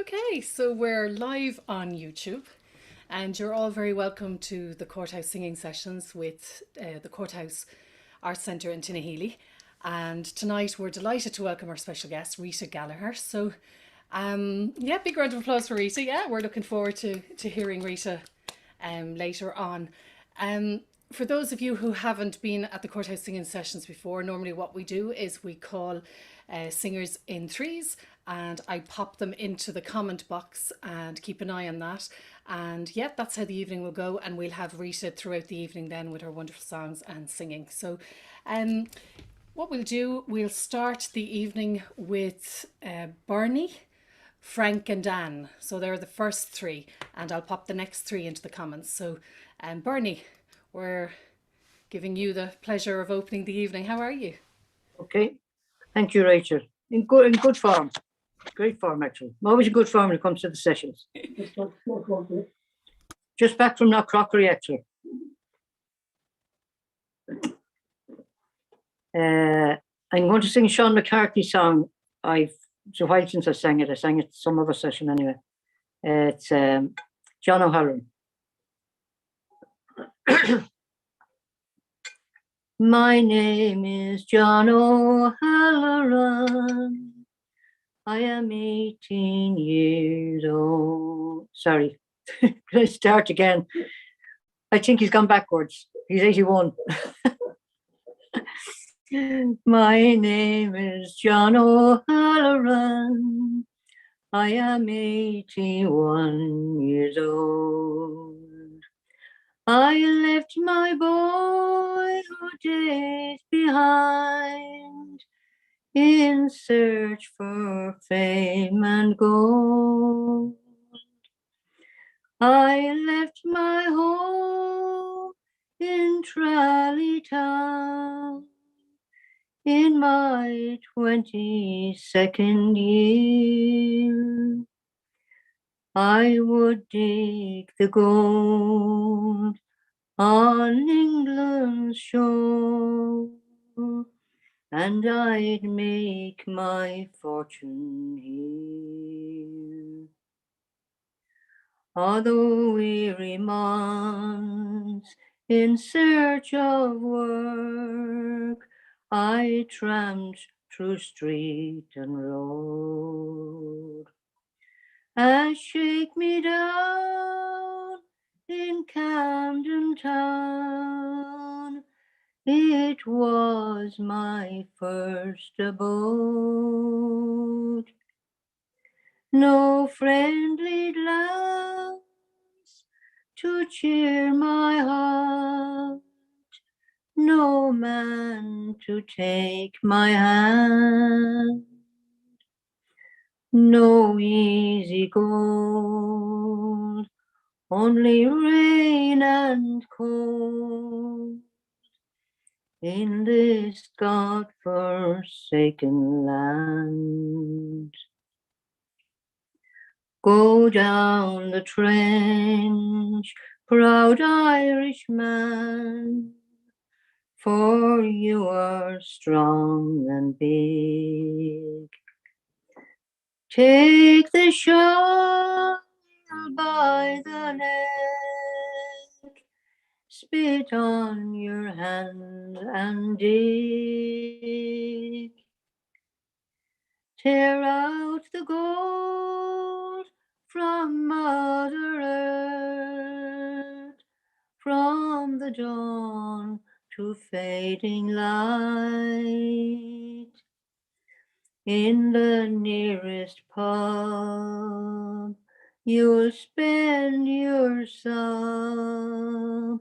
Okay, so we're live on YouTube, and you're all very welcome to the Courthouse Singing Sessions with the Courthouse Arts Centre in Tinnahealy. And tonight we're delighted to welcome our special guest, Rita Gallagher. So, yeah, big round of applause for Rita. Yeah, we're looking forward to hearing Rita later on. For those of you who haven't been at the Courthouse Singing Sessions before, normally what we do is we call singers in threes, and I pop them into the comment box and keep an eye on that. And yeah, that's how the evening will go, and we'll have Rita throughout the evening then with her wonderful songs and singing. So what we'll do, we'll start the evening with Bernie, Frank and Anne. So they're the first three, and I'll pop the next three into the comments. So Bernie, we're giving you the pleasure of opening the evening. How are you? Okay, thank you, Rachel. In good form, great form actually. I'm always in good form when it comes to the sessions. Just back from Knockcrockery actually. I'm going to sing Sean McCarthy's song. It's a while since I sang it. I sang it some other session anyway. It's John O'Hara. My name is John O'Hara. I am 18 years old. Sorry, let's start again. I think he's gone backwards. He's 81. My name is John O'Halloran. I am 81 years old. I left my boyhood days behind in search for fame and gold. I left my home in Trally Town in my 22nd year. I would dig the gold on England's shore, and I'd make my fortune here. All the weary months in search of work, I tramped through street and road. And shake me down in Camden Town, it was my first abode. No friendly glance to cheer my heart, no man to take my hand, no easy gold, only rain and cold in this God-forsaken land. Go down the trench, proud Irishman, for you are strong and big. Take the shovel by the neck, spit on your hand and dig. Tear out the gold from Mother Earth, from the dawn to fading light. In the nearest pub, you'll spend your sum,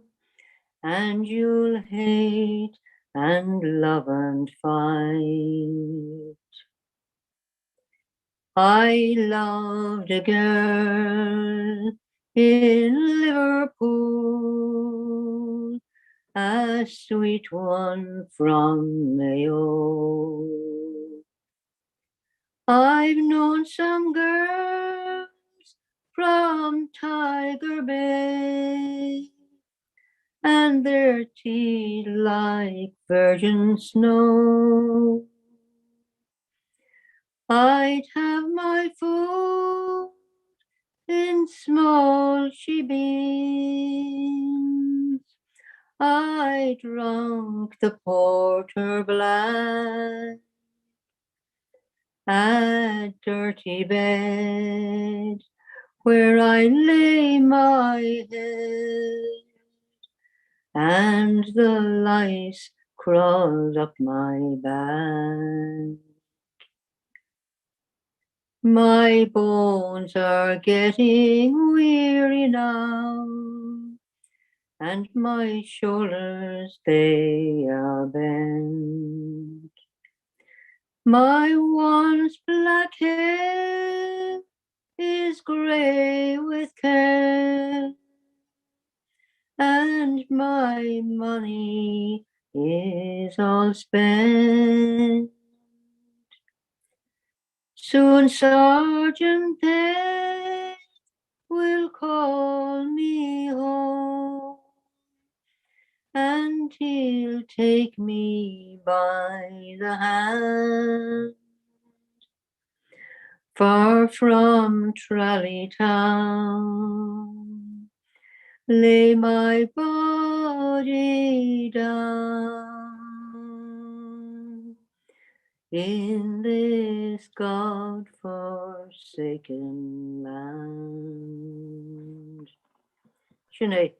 and you'll hate and love and fight. I loved a girl in Liverpool, a sweet one from Mayo. I've known some girls from Tiger Bay, and their teeth like virgin snow. I'd have my food in small shebeens. I drunk the porter black, a dirty bed where I lay my head, and the lice crawled up my back. My bones are getting weary now, and my shoulders, they are bent. My once black hair is grey with care, and my money is all spent. Soon Sergeant Payne will call me home, and he'll take me by the hand. Far from Tralee Town, lay my body down in this God-forsaken land. Sinead.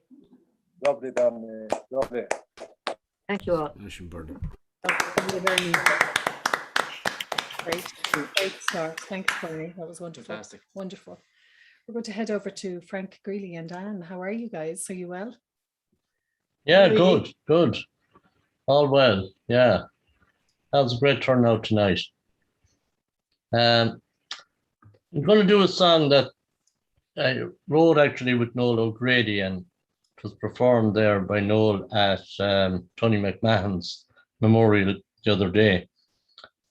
Lovely, Danny. Lovely. Thank you all. Great start. Thanks, Bernie. That was wonderful. Fantastic. Wonderful. We're going to head over to Frank Greeley and Anne. How are you guys? Are you well? Yeah, good. All well. Yeah. That was a great turnout tonight. I'm going to do a song that I wrote actually with Noel O'Grady, and it was performed there by Noel at Tony McMahon's memorial the other day.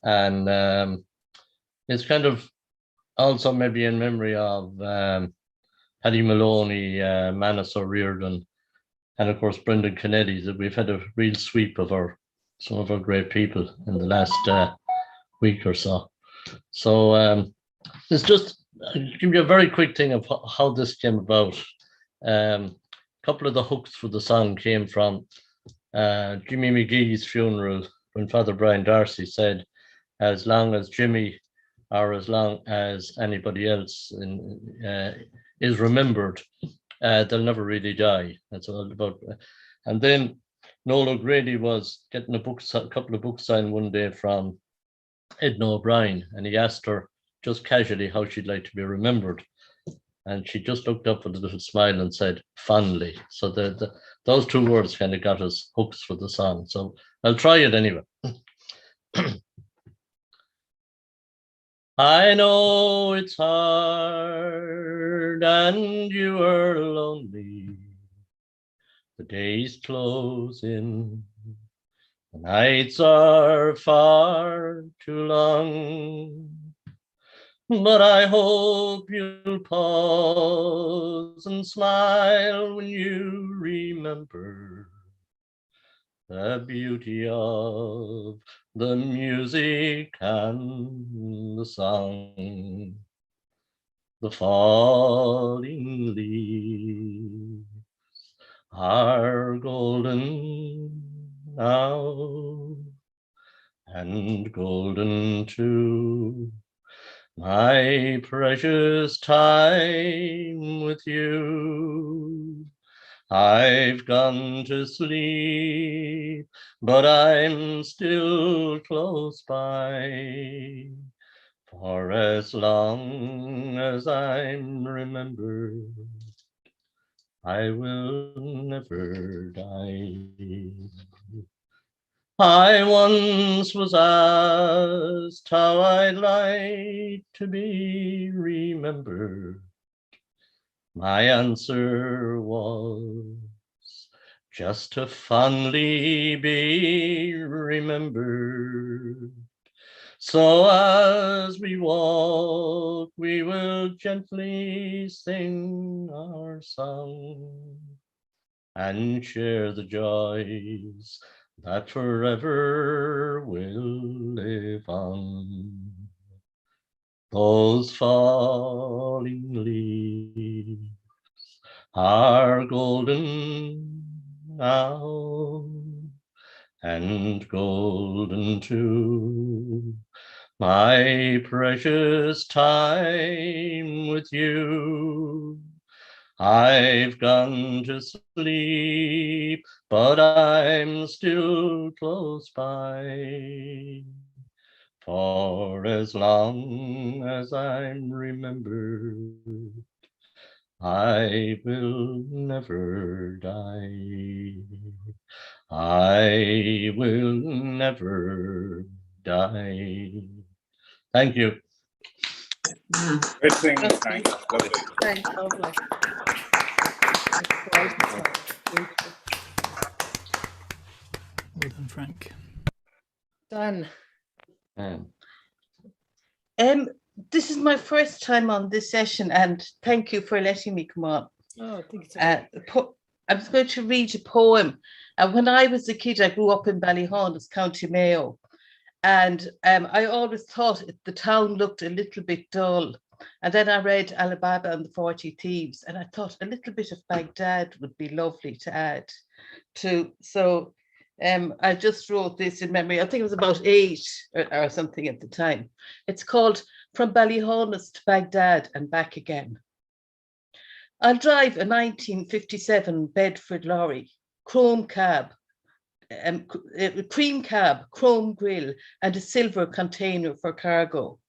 And it's kind of also maybe in memory of Paddy Maloney, Manus O'Riordan, and of course Brendan Kennedy. That we've had a real sweep of some of our great people in the last week or so. So it's just I'll give you a very quick thing of how this came about. A couple of the hooks for the song came from Jimmy McGee's funeral, when Father Brian Darcy said, as long as Jimmy or as long as anybody else is remembered, they'll never really die. That's all about. And then Noel O'Grady was getting a couple of books signed one day from Edna O'Brien, and he asked her just casually how she'd like to be remembered. And she just looked up with a little smile and said, fondly. So those two words kind of got us hooks for the song. So I'll try it anyway. I know it's hard and you are lonely. The days close in, the nights are far too long. But I hope you'll pause and smile when you remember the beauty of the music and the song. The falling leaves are golden now, and golden too. My precious time with you. I've gone to sleep, but I'm still close by. For as long as I'm remembered, I will never die. I once was asked how I'd like to be remembered. My answer was just to fondly be remembered. So as we walk, we will gently sing our song and share the joys that forever will live on. those falling leaves are golden now, and golden too. My precious time with you. I've gone to sleep, but I'm still close by. For as long as I'm remembered, I will never die. I will never die. Thank you. Great singing, That's Frank. beautiful. Lovely. Thanks, lovely. It's great, it's lovely. Beautiful. Well done, Frank. Done. This is my first time on this session, and thank you for letting me come on. Oh, I think it's okay. I was going to read a poem. And when I was a kid, I grew up in Ballyhaunis, County Mayo. And I always thought the town looked a little bit dull. And then I read Alibaba and the 40 Thieves, and I thought a little bit of Baghdad would be lovely to add to. So I just wrote this in memory. I think it was about 8 or something at the time. It's called From Ballyhaunis to Baghdad and Back Again. I'll drive a 1957 Bedford lorry, chrome cab, cream cab, chrome grille, and a silver container for cargo.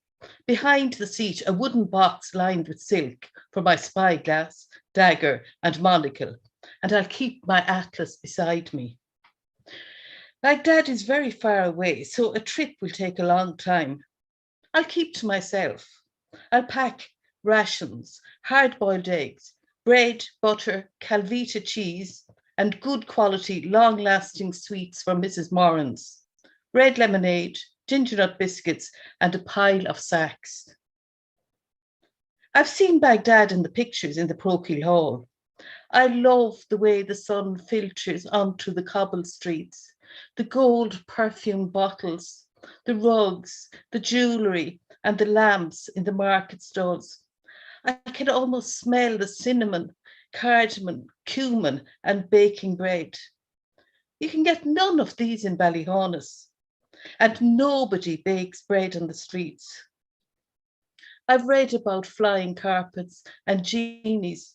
Behind the seat, a wooden box lined with silk for my spyglass, dagger, and monocle, and I'll keep my atlas beside me. Baghdad is very far away, so a trip will take a long time. I'll keep to myself. I'll pack rations, hard-boiled eggs, bread, butter, Calvita cheese, and good quality, long-lasting sweets for Mrs. Moran's, red lemonade, ginger nut biscuits, and a pile of sacks. I've seen Baghdad in the pictures in the parochial hall. I love the way the sun filters onto the cobbled streets, the gold perfume bottles, the rugs, the jewellery, and the lamps in the market stalls. I can almost smell the cinnamon, cardamom, cumin, and baking bread. You can get none of these in Ballyhaunis, and nobody bakes bread on the streets. I've read about flying carpets and genies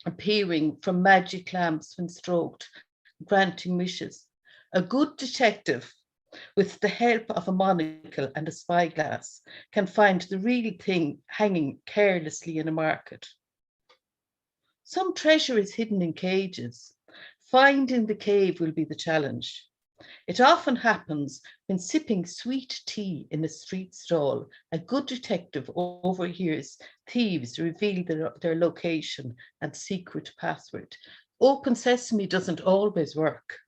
appearing from magic lamps when stroked, granting wishes. A good detective, with the help of a monocle and a spyglass, can find the real thing hanging carelessly in a market. Some treasure is hidden in cages. Finding the cave will be the challenge. It often happens when sipping sweet tea in a street stall, a good detective overhears thieves reveal their location and secret password. Open sesame doesn't always work.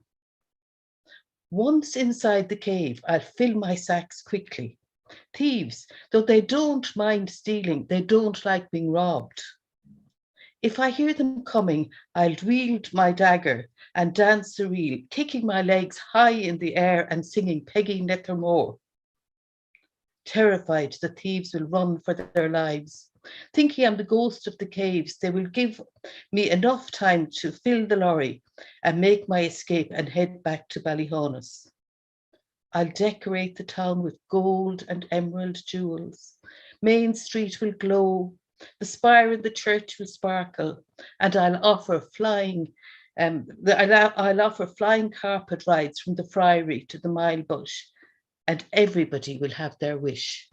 Once inside the cave, I'll fill my sacks quickly. Thieves, though they don't mind stealing, they don't like being robbed. If I hear them coming, I'll wield my dagger and dance the reel, kicking my legs high in the air and singing Peggy Neckermore. Terrified, the thieves will run for their lives. Thinking I'm the ghost of the caves, they will give me enough time to fill the lorry and make my escape and head back to Ballyhaunis. I'll decorate the town with gold and emerald jewels. Main Street will glow, the spire in the church will sparkle, and I'll offer flying carpet rides from the Friary to the Mile Bush, and everybody will have their wish.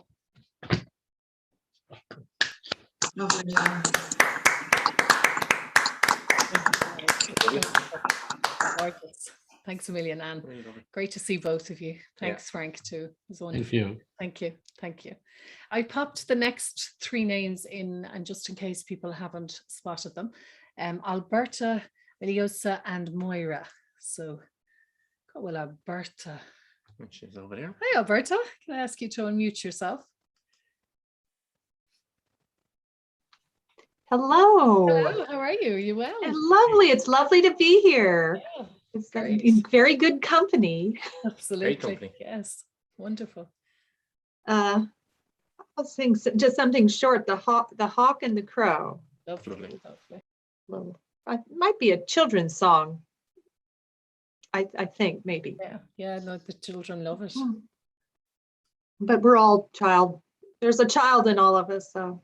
Lovely. Gorgeous. Thanks a million, Anne. Great to see both of you. Thanks, Frank, too. It was wonderful. Thank you. Thank you. Thank you. I popped the next 3 names in, and just in case people haven't spotted them, Alberta, Eliosa, and Moira. So, well, Alberta. She's over there. Hi, Alberta. Can I ask you to unmute yourself? Hello. Hello, how are you? Are you well? Lovely. It's lovely to be here. Yeah, It's great. in very good company. Absolutely. company. Yes. Wonderful. I'll I'll sing just something short. The hawk and the crow. Lovely, lovely. Well, it might be a children's song. I think maybe. Yeah, no, the children love it. But we're all there's a child in all of us, so.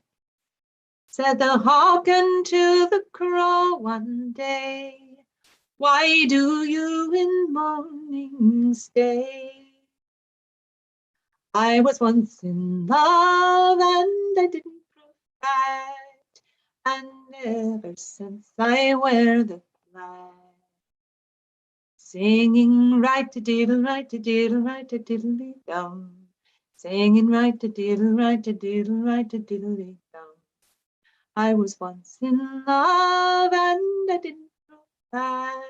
Said the hawk unto the crow one day, why do you in mourning stay? I was once in love and I didn't prove that, and ever since I wear the flag. Singing right-a-diddle, right-a-diddle, right-a-diddly-dum. Singing right-a-diddle, right-a-diddle, right-a-diddly-dum. I was once in love and I didn't know that,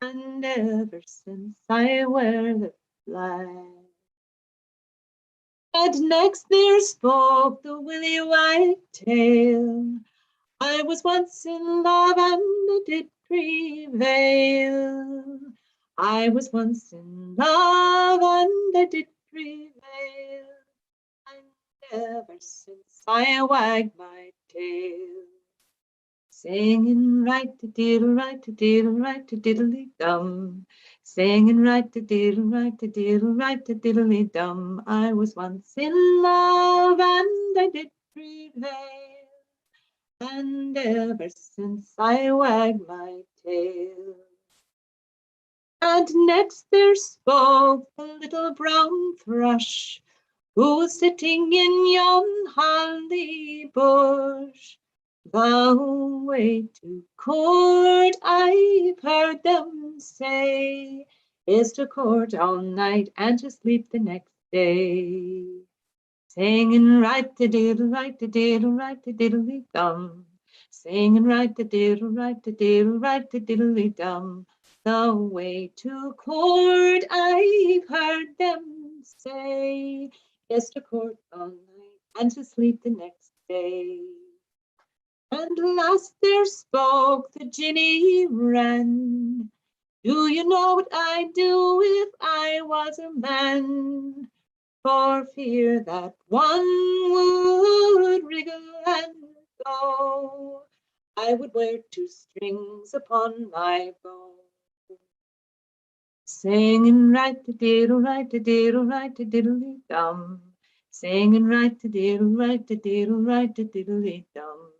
and ever since I wear the flag. And next there spoke the willy white tail. I was once in love and I did prevail. I was once in love and I did prevail. And ever since I wagged my tail. Singing right-a-diddle, right-a-diddle, right-a-diddly-dum. Singing right-a-diddle, right-a-diddle, right-a-diddly-dum. I was once in love and I did prevail. And ever since I wagged my tail. And next there spoke the little brown thrush, who was sitting in yon holly bush. The way to court, I've heard them say, is to court all night and to sleep the next day. Singing right-a-diddle, right-a-diddle, right-a-diddly-dum. Singing right-a-diddle, right-a-diddle, right-a-diddly-dum. The way to court, I've heard them say, is to court all night and to sleep the next day. And last there spoke the Ginny Wren. Do you know what I'd do if I was a man? For fear that one would wriggle and go, I would wear 2 strings upon my bow. Singing right-a-diddle, right-a-diddle, right-a-diddly-dum. Singing right-a-diddle, right-a-diddle, right-a-diddly-dum.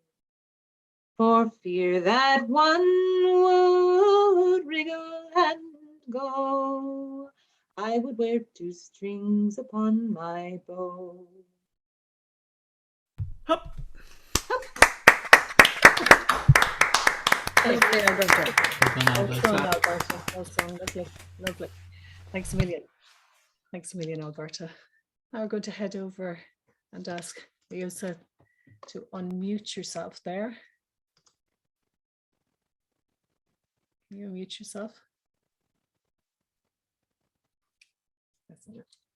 For fear that one would wriggle and go, I would wear 2 strings upon my bow. Hop. Thank you. Well done, Alberta. Well done. Lovely, lovely. Thanks a million. Thanks a million, Alberta. Now we're going to head over and ask Lisa to unmute yourself there. Can you unmute yourself?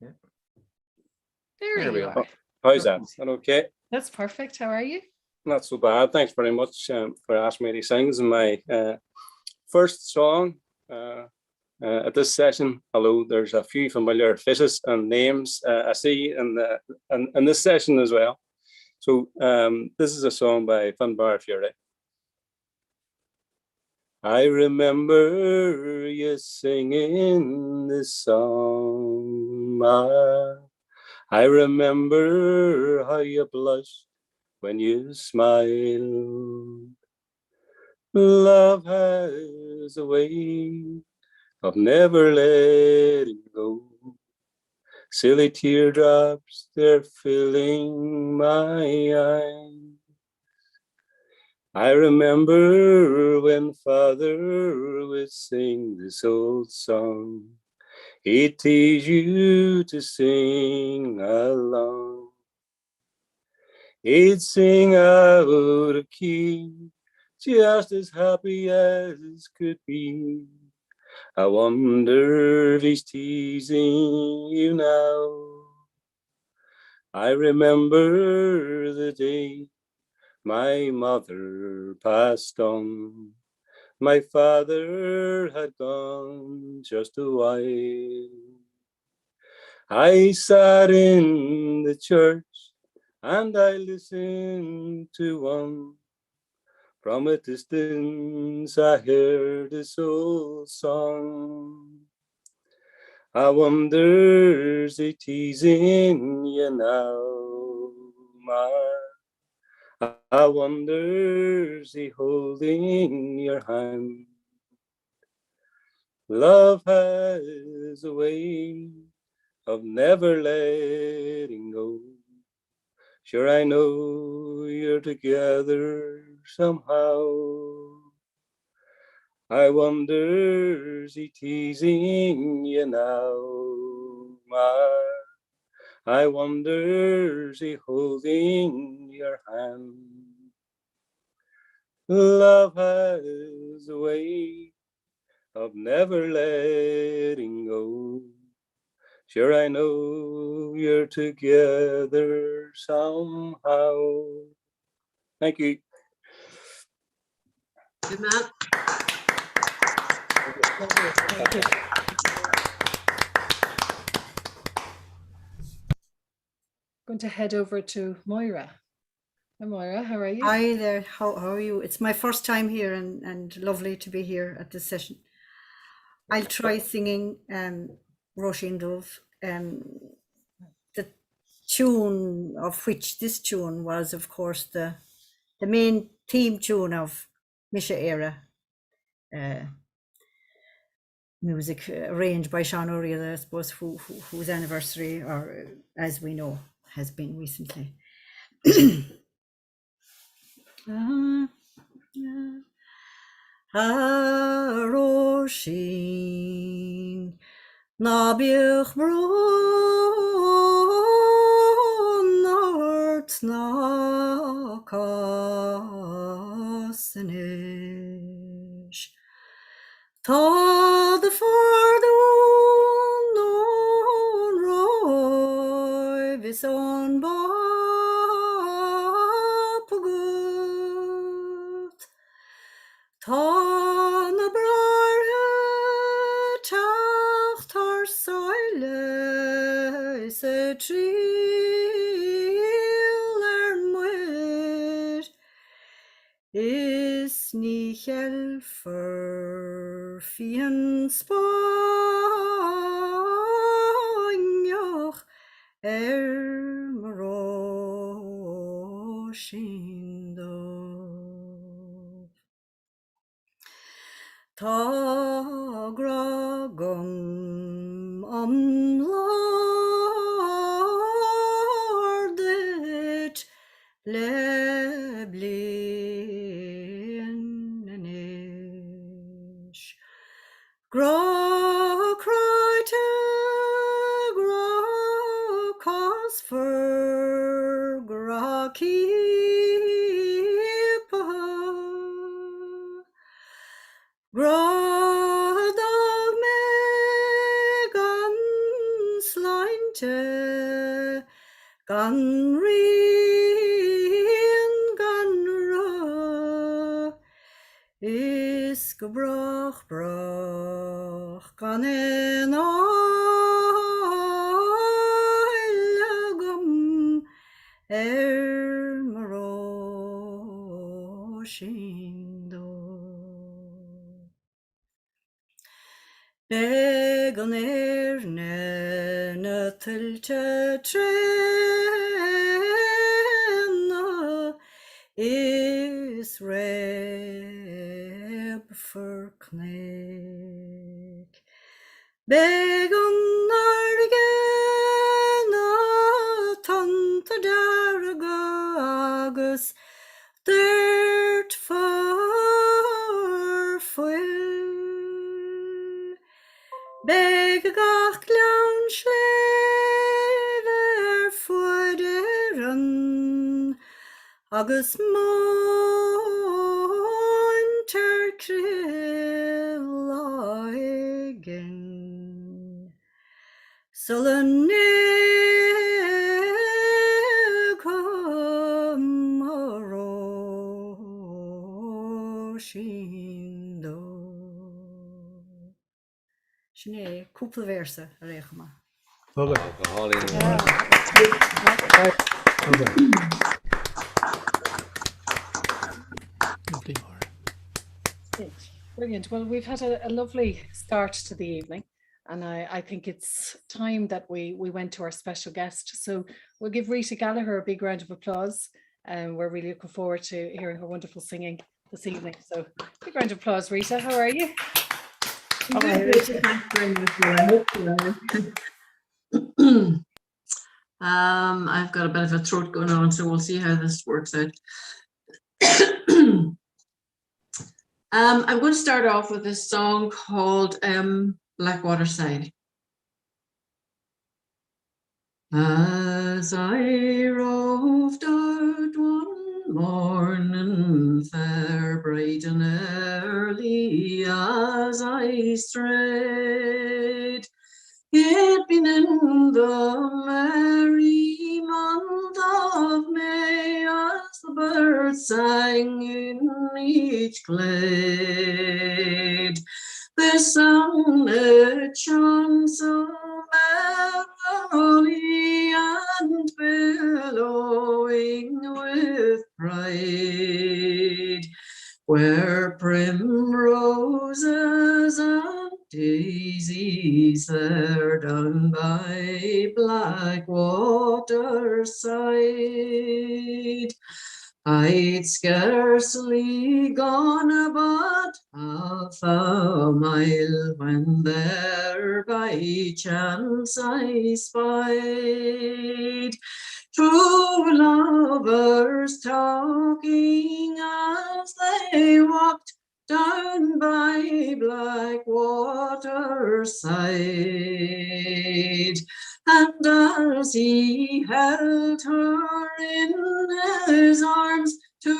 Yeah. There you are. How's that? Is that okay? That's perfect. How are you? Not so bad. Thanks very much for asking me to sing. This is my first song at this session, although there's a few familiar faces and names I see in this session as well. So this is a song by Fhaoláin. I remember you singing this song. I remember how you blushed when you smile. Love has a way of never letting go. Silly teardrops, they're filling my eyes. I remember when Father would sing this old song. He'd tease you to sing along. He'd sing out of key, just as happy as could be. I wonder if he's teasing you now. I remember the day my mother passed on. My father had gone just a while. I sat in the church, and I listen to one. From a distance I hear this old song. I wonder is he teasing you now, Ma? I wonder is he holding your hand? Love has a way of never letting go. Sure, I know you're together somehow. I wonder is he teasing you now, Ma? I wonder is he holding your hand? Love has a way of never letting go. Sure, I know you're together somehow. Thank you. Good man. Going to head over to Moira. Hi, Moira, how are you? Hi there, how are you? It's my first time here and lovely to be here at this session. I'll try singing Roisin Dove. The tune of which this tune was, of course, the main theme tune of OHara, music arranged by Sean O'Reilly, I suppose, whose anniversary, or as we know, has been recently. Roisin na bích bronnart na casanis. Tá the fordún on roi vis on bapagut. Tá na brathe teacht ar soile sa tríl muir. Is ní cheilfar fian Spáinneach Roisin Dove. Tá gragam Lordit le bliananis. Gra craite, gra cosfer, gra keepa. Gradag me gan slainte, gan rian, gan ra. Is gebrach gan en ailegum Roisin Dove. Began na tiltte trena is reb for knick. Began na tante dargagus dirt for full. Beg gach glan slever fuideren agus mointer krill Sullen come Roisin Dove. Sinead, cúpla versa a réich ma. Fhaoláin. Lovely, Maura. Brilliant. Well, we've had a lovely start to the evening, and I think it's time that we went to our special guest. So we'll give Rita Gallagher a big round of applause. And we're really looking forward to hearing her wonderful singing this evening. So big round of applause, Rita. How are you? Hi, Rita. Thanks very much. I hope you are. I've got a bit of a throat going on, so we'll see how this works out. I'm going to start off with this song called Blackwater Say. As I roved out one morning fair, bright and early as I strayed, it been in the merry month of May, as the birds sang in each glade, there sounded chants of merrily and billowing with pride, where primroses and daisies there down by Blackwater side. I'd scarcely gone about half a mile when there by chance I spied two lovers talking as they walked down by Blackwater side. And as he held her in his arms, to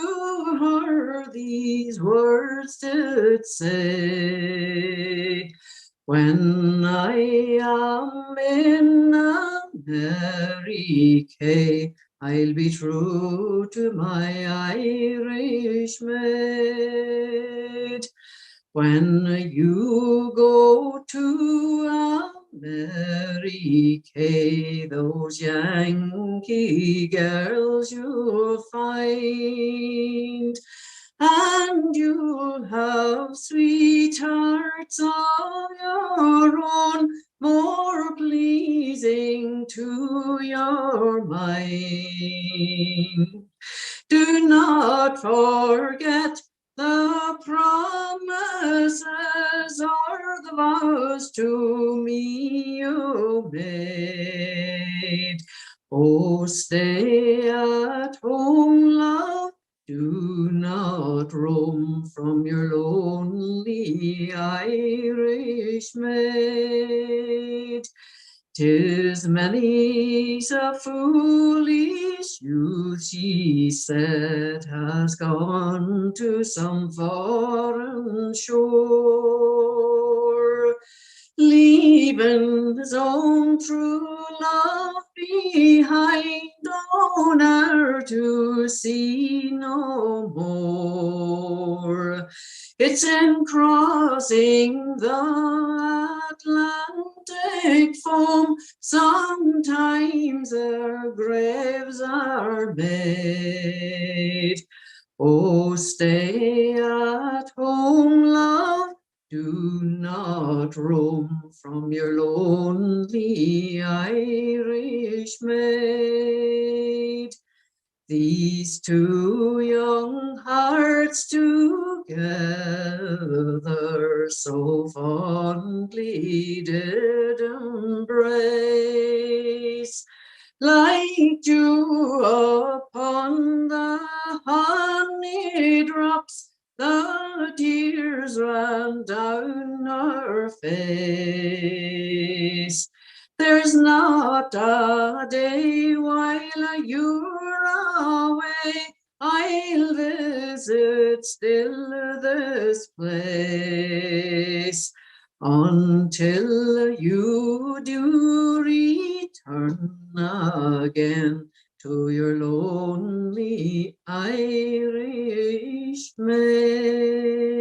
her these words did say, when I am in America, I'll be true to my Irish maid. When you go to America, those Yankee girls you'll find, and you'll have sweethearts of your own, more pleasing to your mind. Do not forget the promises or the vows to me you made. Oh, stay at home, love, do not roam from your lonely Irish maid. 'Tis many's a foolish youth, she said, has gone to some foreign shore, leaving his own true love behind, on earth to see no more. It's in crossing the Atlantic foam, sometimes their graves are made. Oh, stay at home, love, do not roam from your lonely Irish maid. These two young hearts together so fondly did embrace, like dew upon the honey drops, the tears ran down her face. There's not a day while you're away, I'll visit still this place, until you do return again to your lonely Irish maid.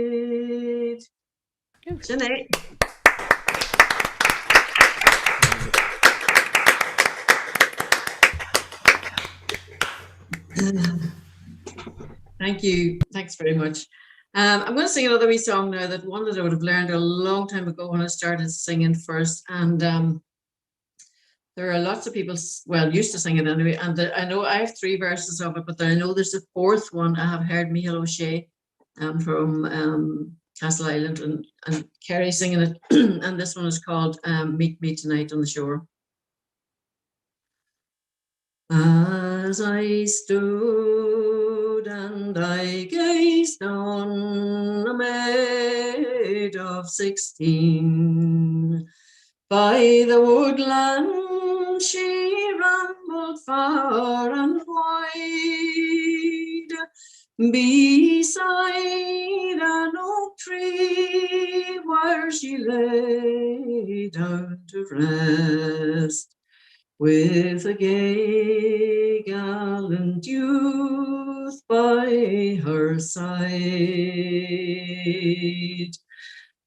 Sinead. Thank you. Thanks very much. I'm going to sing another wee song now, that one that I would have learned a long time ago when I started singing first. And there are lots of people, well, used to sing it anyway. And I know I have 3 verses of it, but I know there's a 4th one. I have heard Micheál O'Shea from Castle Island and Kerry singing it. And this one is called Meet Me Tonight on the Shore. As I stood and I gazed on a maid of 16, by the woodland she rambled far and wide, beside an oak tree where she lay down to rest, with a gay gallant youth by her side.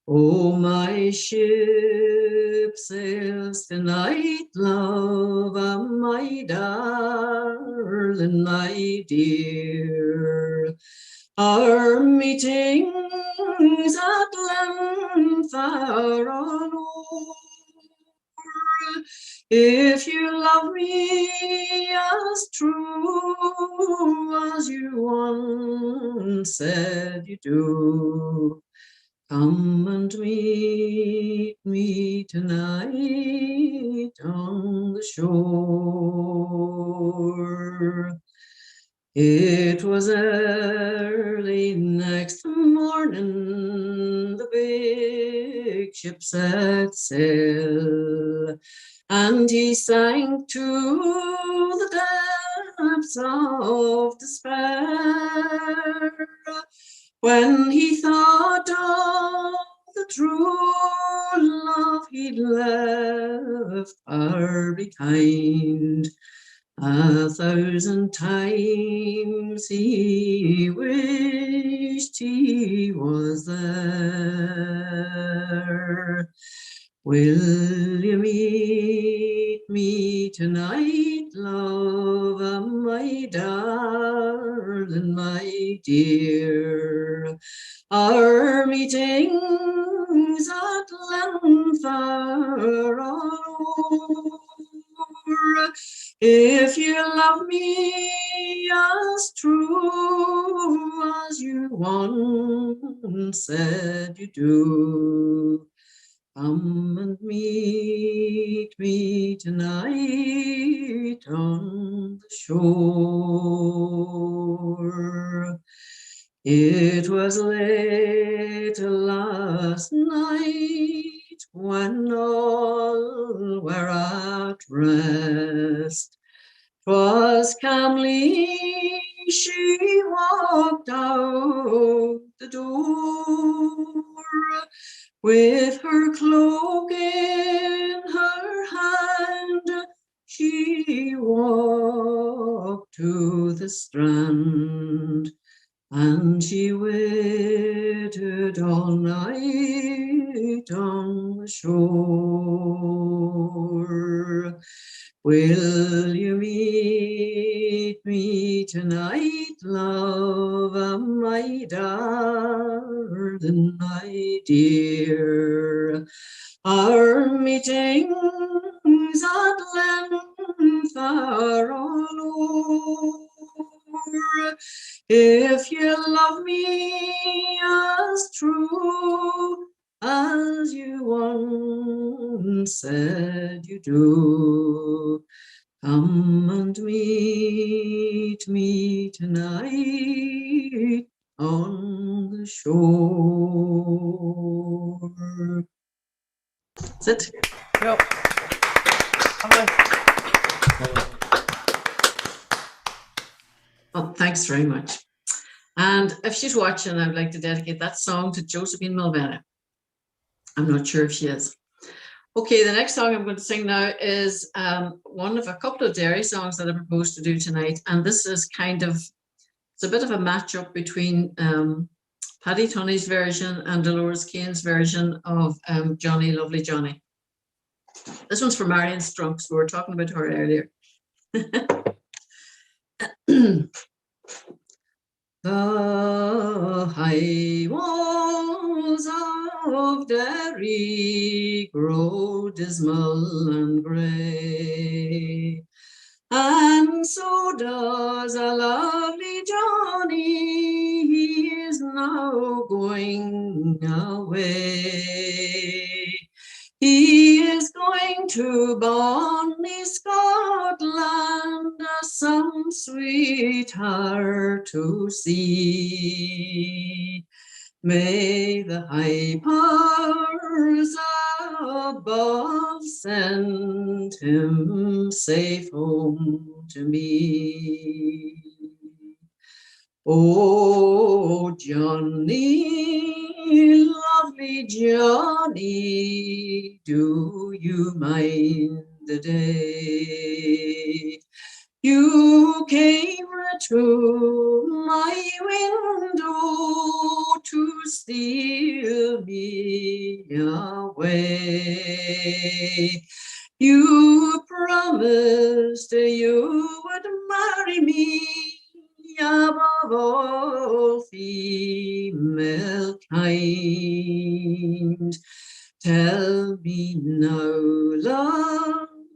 Oh, my ship sails tonight, love, my darling, my dear. Our meetings at Glenfarron. If you love me as true as you once said you do, come and meet me tonight on the shore. It was early next morning, the big ship set sail, and he sank to the depths of despair, when he thought of the true love he'd left far behind. 1,000 times he wished he was there. Will you meet me tonight, love, my darling, my dear? Our meetings at Glenfarron. If you love me as true as you once said you do, come and meet me tonight on the shore. It was late last night when all were at rest. 'Twas calmly she walked out the door, with her cloak in her hand. She walked to the strand, and she waited all night on the shore. Will you meet me tonight, love, my darling, my dear? Our meetings at Glenfarron. If you love me as true as you once said you do, come and meet me tonight on the shore. That's it. Yep. Well, thanks very much. And if she's watching, I'd like to dedicate that song to Josephine Mulvanna. I'm not sure if she is. Okay, the next song I'm going to sing now is one of a couple of Derry songs that I propose to do tonight. And this is it's a bit of a matchup between Paddy Tunney's version and Dolores Kane's version of Johnny, Lovely Johnny. This one's for Marion Strunks. We were talking about her earlier. The high walls of Derry grow dismal and grey, and so does a lovely Johnny, he is now going away. He is going to bonny Scotland, some sweetheart to see. May the high powers above send him safe home to me. Oh, Johnny, lovely Johnny, do you mind the day you came to my window to steal me away? You promised you would marry me above all female kind. Tell me now,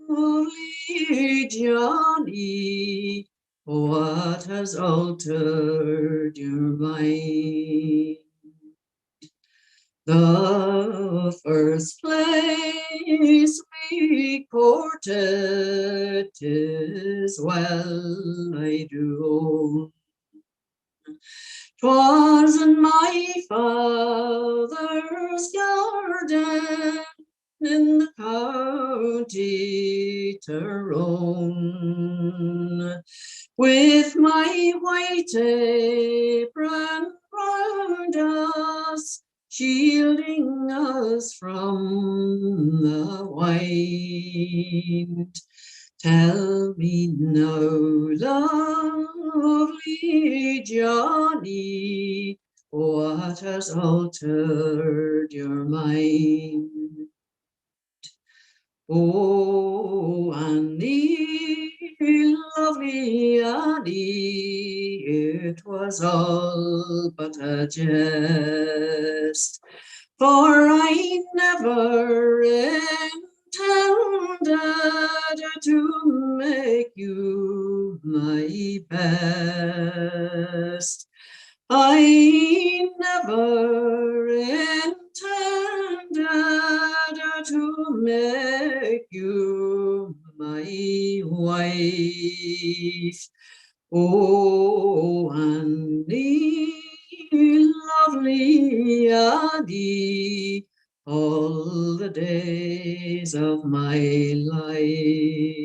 lovely Johnny, what has altered your mind? The first place we courted, 'tis well I do own. 'Twas in my father's garden in the county Tyrone, with my white apron round us, shielding us from the wind. Tell me now, lovely Johnny, what has altered your mind? Oh, Annie, lovely Annie, it was all but a jest, for I never intended to make you my best. I never intended to make you my wife. Oh, Annie, lovely Annie, all the days of my life.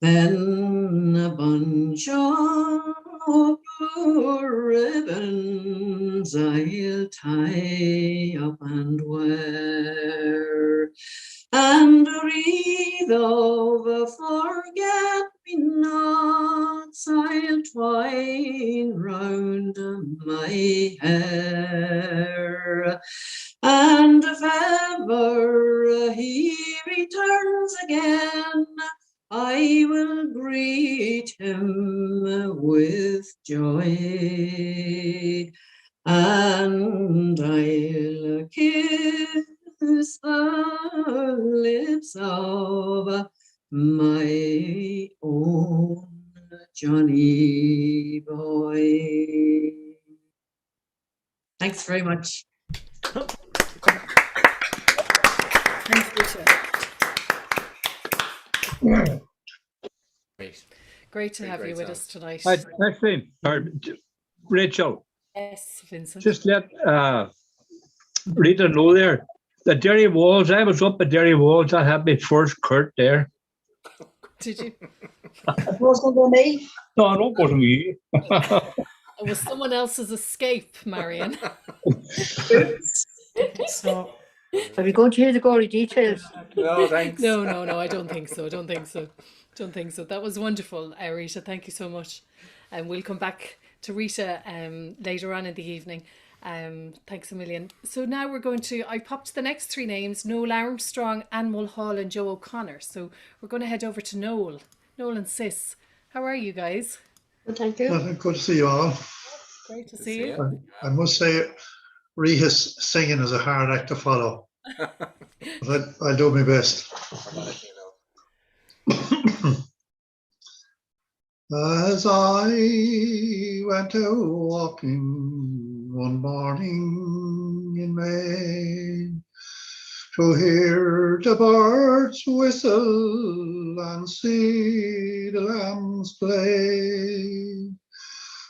Then a bunch of blue ribbons I'll tie up and wear, and a wreath of forget-me-nots I'll twine round my hair. And if ever he returns again, I will greet him with joy, and I'll kiss the lips of my own Johnny boy. Thanks very much. Thanks, Rita. Great to have you with us tonight. Next thing, Rachel, Yes, Vincent. just let Rita know there. The Derry Walls, I was up at Derry Walls. I had my first Kurt there. Did you? It wasn't for me. No, it wasn't me. It was someone else's escape, Marion. So, are we going to hear the gory details? No, thanks. No, I don't think so. Don't think so. That was wonderful, Rita. Thank you so much. And we'll come back to Rita later on in the evening. Thanks a million. So now I popped the next three names: Noel Armstrong, Anne Mulhall and Joe O'Connor. So we're going to head over to Noel. Noel and Sis. How are you guys? Well, thank you. Good to see you all. Great to see you. I must say, Rita's singing is a hard act to follow, but I'll do my best. As I went out walking one morning in May, to hear the birds whistle and see the lambs play,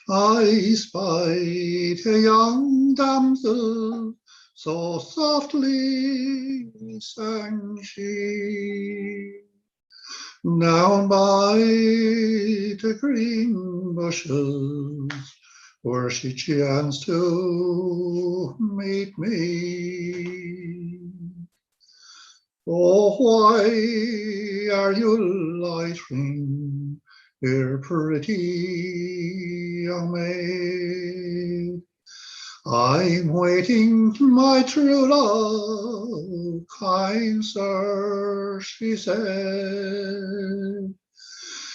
I spied a young damsel, so softly sang she. Down by the green bushes, where she chanced to meet me. Oh, why are you loitering here, pretty young maid? I'm waiting my true love, kind sir, she said.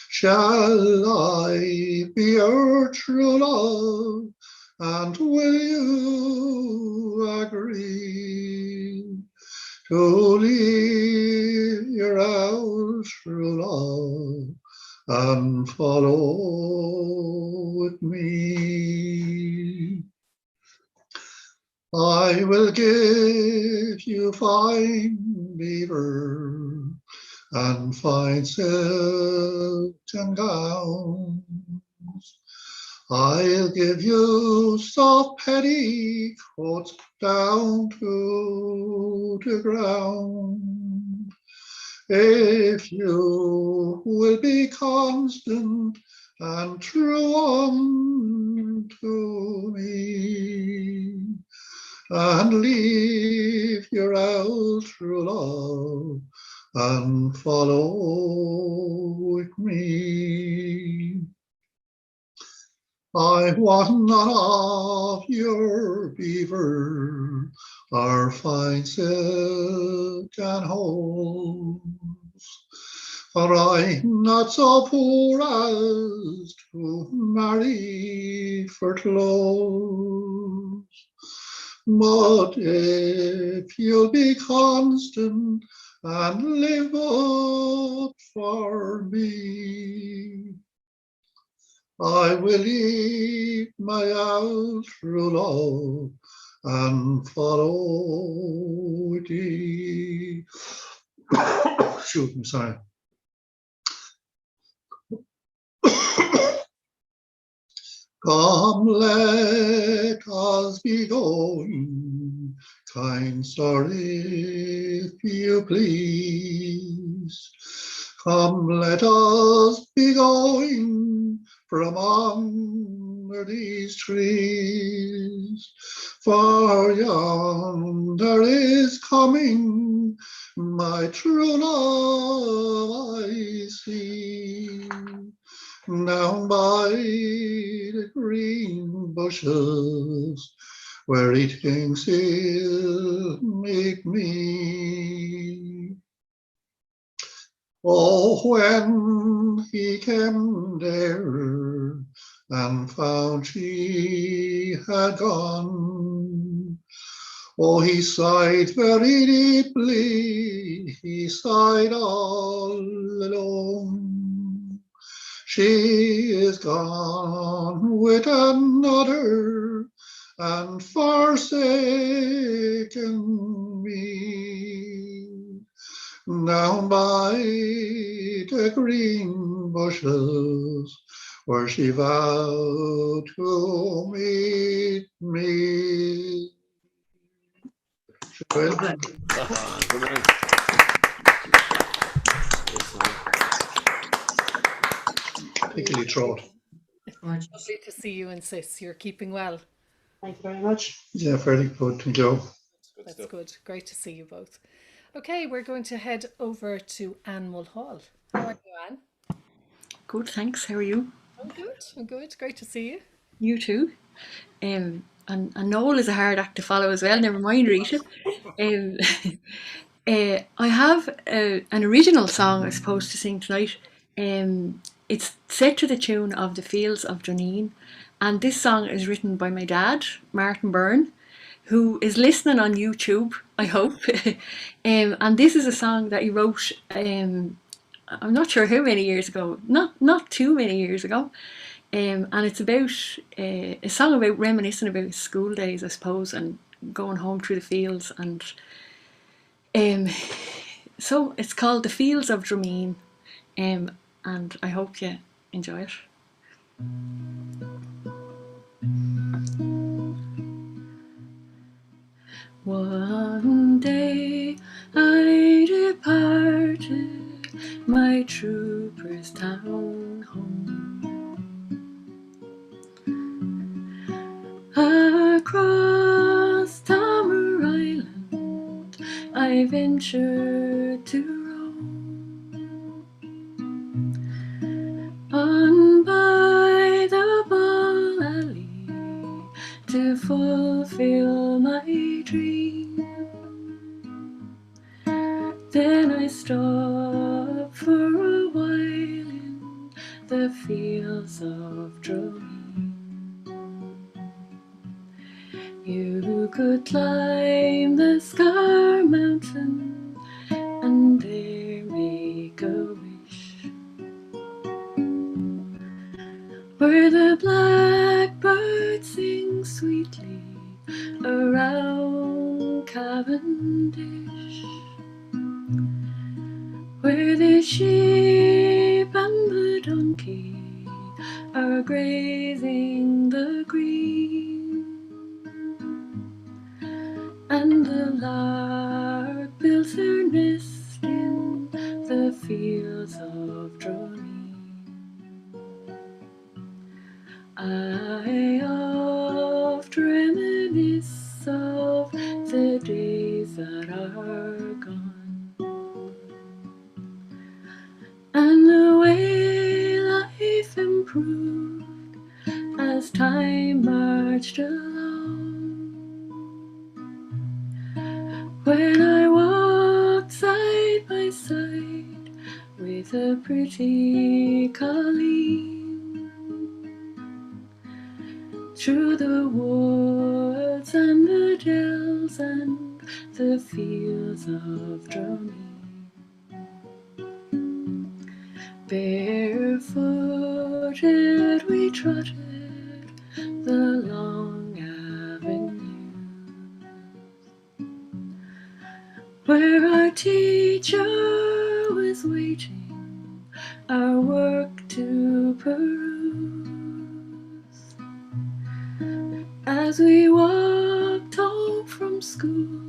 Shall I be your true love, and will you agree to leave your old true love and follow with me? I will give you fine beaver and fine silk and gowns. I'll give you soft petticoats down to the ground. If you will be constant and true unto me, and leave your old true love and follow with me. I want none of your beaver or fine silk and hose, for I'm not so poor as to marry for clothes. But if you'll be constant and live up for me, I will leave my old true love and follow thee. Shoot, I'm sorry. Come, let us be going, kind sir, if you please. Come, let us be going from under these trees, for yonder is coming my true love I see. Down by the green bushes, where he thinks he'll meet me. Oh, when he came there and found she had gone, oh, he sighed very deeply, he sighed all alone. She is gone with another and forsaken me. Down by the green bushes, where she vowed to meet me. Particularly throat. Lovely to see you and Sis. You're keeping well. Thank you very much. Yeah, very good, thank you. That's good. Great to see you both. Okay, we're going to head over to Anne Mulhall. How are you, Anne? Good, thanks. How are you? I'm good. I'm good. Great to see you. You too. And Noel is a hard act to follow as well. Never mind, Rita. I have an original song, I suppose, to sing tonight. It's set to the tune of the Fields of Derry, and this song is written by my dad, Martin Byrne, who is listening on YouTube, I hope. And this is a song that he wrote, I'm not sure how many years ago, not too many years ago. And it's about a song about reminiscing about his school days, I suppose, and going home through the fields. And so it's called The Fields of Derry, and I hope you enjoy it. One day I departed my trooper's town home. Across Tower Island I ventured to roam, on by the Ball Alley to fulfill my dream. Then I stopped for a while in the Fields of Derry. You could climb the Scar Mountain and there make a wish, where the blackbird sings sweetly around Cavendish, where the sheep and the donkey are grazing the green, and the lark builds her nest in the Fields of Derry. I oft reminisce of the days that are gone, and the way life improved as time marched along. When I walked side by side with a pretty Colleen, through the woods and the dells and the Fields of Derry, barefooted we trotted the long avenue, where our teacher was waiting our work to peruse, as we walked home from school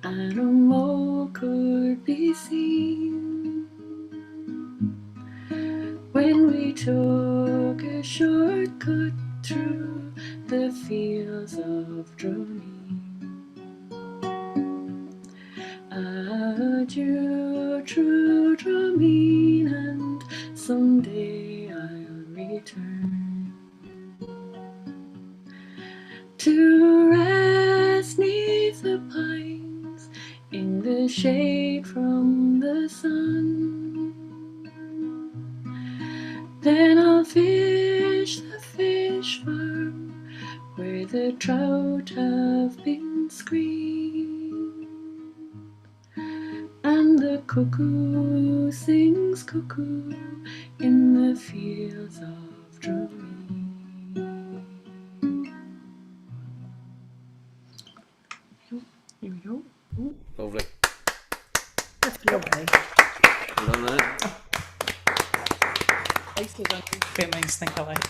and a mole could be seen, when we took a shortcut through the Fields of Derry. Adieu, true Derry, and someday I'll return to rest 'neath the pines in the shade from the sun. Then I'll fish the fish farm where the trout have been screened, and the cuckoo sings cuckoo in the Fields of Derry. Here we go. Ooh. Lovely. That's lovely. Well done, man. Nicely done. Great minds think alike.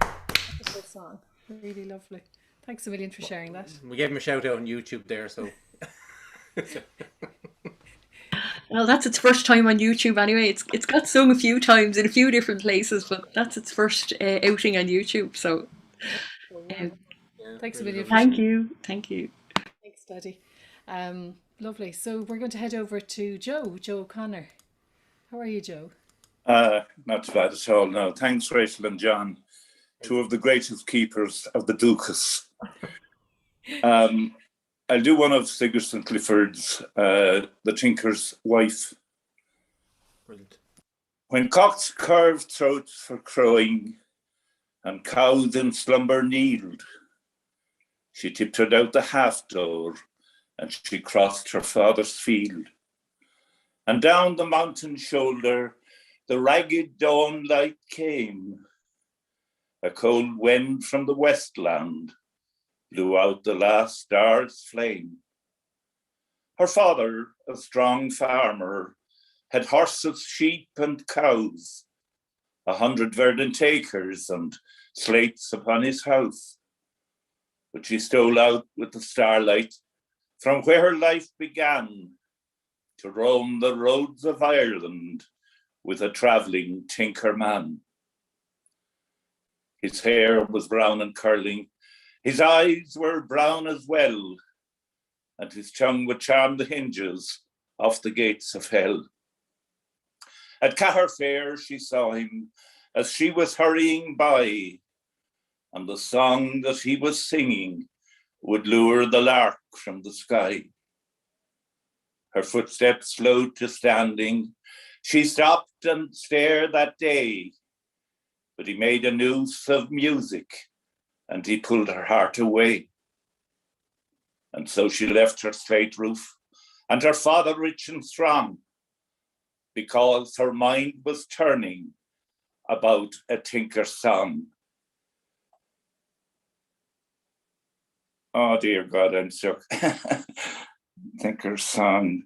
Wonderful song. Really lovely. Thanks a million for sharing that. We gave him a shout out on YouTube there, so. Well, that's its first time on YouTube anyway. It's got sung a few times in a few different places, but that's its first outing on YouTube. So, Thanks a million. Thank you. Thanks, Daddy. Lovely. So we're going to head over to Joe O'Connor. How are you, Joe? Not too bad at all. No, thanks, Rachel and John, two of the greatest keepers of the Duchess. I'll do one of Sigerson Clifford's, The Tinker's Wife. Brilliant. When cocks curved throats for crowing and cows in slumber kneeled, she tiptoed out the half door and she crossed her father's field. And down the mountain shoulder, the ragged dawn light came. A cold wind from the westland blew out the last star's flame. Her father, a strong farmer, had horses, sheep, and cows, 100 verdant acres and slates upon his house. But she stole out with the starlight from where her life began to roam the roads of Ireland with a travelling tinker man. His hair was brown and curling, his eyes were brown as well, and his tongue would charm the hinges of the gates of hell. At Cahir Fair she saw him as she was hurrying by, and the song that he was singing would lure the lark from the sky. Her footsteps slowed to standing. She stopped and stared that day, but he made a noose of music and he pulled her heart away. And so she left her slate roof and her father rich and strong, because her mind was turning about a tinker's song. Oh dear God, I'm shook. Tinker's song.